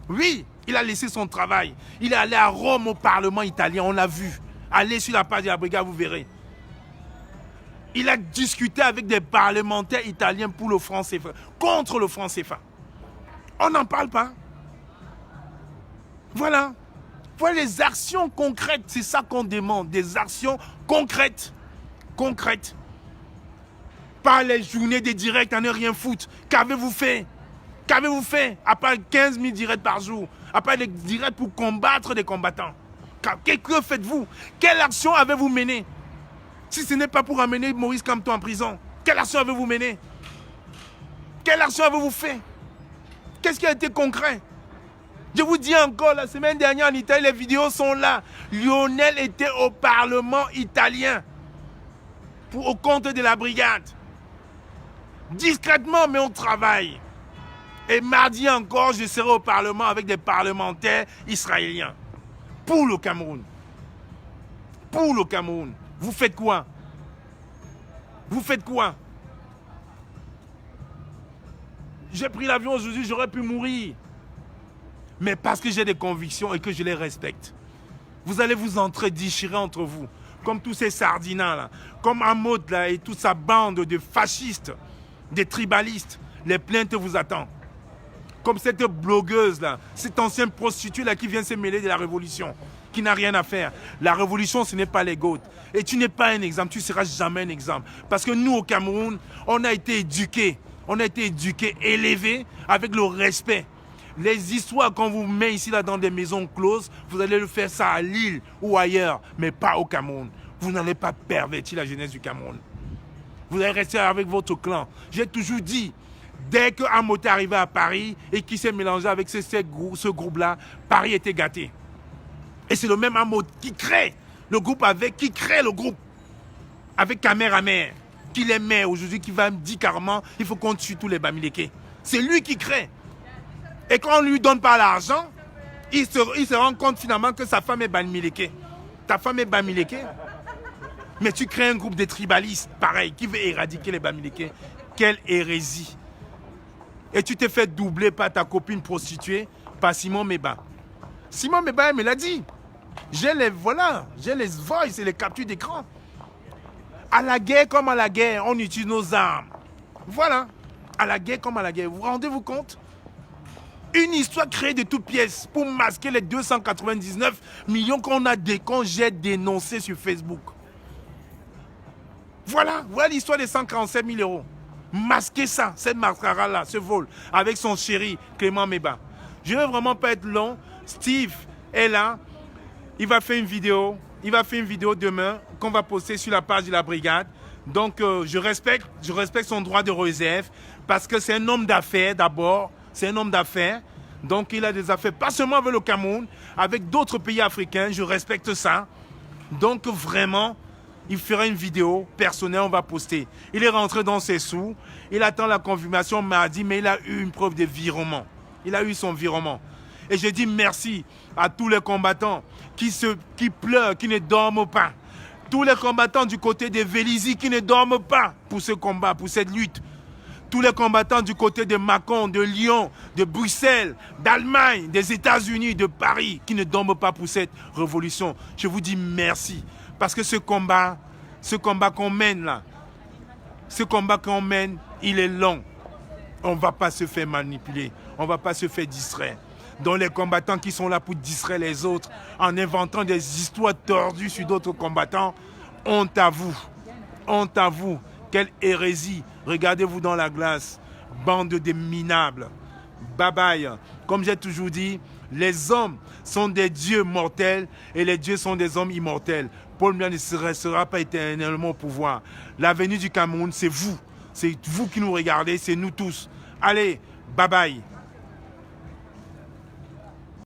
Oui, il a laissé son travail. Il est allé à Rome au Parlement italien, on l'a vu. Allez sur la page de la brigade, vous verrez. Il a discuté avec des parlementaires italiens pour le franc CFA, contre le franc CFA. On n'en parle pas. Voilà. Voilà les actions concrètes, c'est ça qu'on demande, des actions concrètes. Concrètes. Pas les journées des directs à ne rien foutre. Qu'avez-vous fait? Qu'avez-vous fait? À part 15 000 directs par jour, à part les directs pour combattre des combattants. Que faites-vous? Quelle action avez-vous menée? Si ce n'est pas pour amener Maurice Kamto en prison, quelle action avez-vous menée? Quelle action avez-vous fait? Qu'est-ce qui a été concret? Je vous dis encore, la semaine dernière en Italie, les vidéos sont là. Lionel était au Parlement italien au compte de la brigade. Discrètement, mais on travaille. Et mardi encore, je serai au Parlement avec des parlementaires israéliens. Pour le Cameroun. Pour le Cameroun. Vous faites quoi? Vous faites quoi? J'ai pris l'avion aujourd'hui, j'aurais pu mourir. Mais parce que j'ai des convictions et que je les respecte. Vous allez vous déchirer entre vous. Comme tous ces sardinats là. Comme Hamod là et toute sa bande de fascistes, des tribalistes. Les plaintes vous attendent. Comme cette blogueuse là, cette ancienne prostituée là qui vient se mêler de la révolution. Qui n'a rien à faire. La révolution, ce n'est pas les gouttes. Et tu n'es pas un exemple, tu ne seras jamais un exemple. Parce que nous, au Cameroun, on a été éduqués. On a été éduqués, élevés avec le respect. Les histoires qu'on vous met ici là dans des maisons closes, vous allez le faire ça à Lille ou ailleurs, mais pas au Cameroun. Vous n'allez pas pervertir la jeunesse du Cameroun. Vous allez rester avec votre clan. J'ai toujours dit, dès que Hamod est arrivé à Paris et qu'il s'est mélangé avec ce groupe-là, Paris était gâté. Et c'est le même Hamod qui crée le groupe avec Kameramer, qui les met aujourd'hui, qui va me dire carrément, il faut qu'on tue tous les Bamileke. C'est lui qui crée. Et quand on ne lui donne pas l'argent, il se rend compte finalement que sa femme est Bamileke. Ta femme est Bamileke. Mais tu crées un groupe de tribalistes, pareil, qui veut éradiquer les Bamileke. Quelle hérésie. Et tu t'es fait doubler par ta copine prostituée, par Simon Meba. Simon Meba, elle me l'a dit. J'ai les voices et les captures d'écran. À la guerre comme à la guerre, on utilise nos armes. Voilà. À la guerre comme à la guerre. Vous rendez-vous compte? Une histoire créée de toutes pièces pour masquer les 299 millions qu'on j'ai dénoncés sur Facebook. Voilà l'histoire des 147 000 euros. Masquer ça, cette mascara-là, ce vol, avec son chéri Clément Meba. Je ne veux vraiment pas être long. Steve est là. Il va faire une vidéo. Il va faire une vidéo demain qu'on va poster sur la page de la brigade. Donc je respecte son droit de réserve parce que c'est un homme d'affaires d'abord, c'est un homme d'affaires. Donc il a des affaires pas seulement avec le Cameroun, avec d'autres pays africains, je respecte ça. Donc vraiment, il fera une vidéo personnelle, on va poster. Il est rentré dans ses sous, il attend la confirmation mardi, mais il a eu une preuve de virement. Il a eu son virement. Et je dis merci à tous les combattants qui pleurent, qui ne dorment pas. Tous les combattants du côté de Vélizy qui ne dorment pas pour ce combat, pour cette lutte. Tous les combattants du côté de Mâcon, de Lyon, de Bruxelles, d'Allemagne, des États-Unis, de Paris, qui ne dorment pas pour cette révolution. Je vous dis merci. Parce que ce combat qu'on mène là, il est long. On ne va pas se faire manipuler, on ne va pas se faire distraire. Donc les combattants qui sont là pour distraire les autres en inventant des histoires tordues sur d'autres combattants, honte à vous. Honte à vous. Quelle hérésie. Regardez-vous dans la glace. Bande de minables. Bye bye. Comme j'ai toujours dit, les hommes sont des dieux mortels et les dieux sont des hommes immortels. Paul Biya ne restera pas éternellement au pouvoir. L'avenir du Cameroun, c'est vous. C'est vous qui nous regardez, c'est nous tous. Allez, bye bye.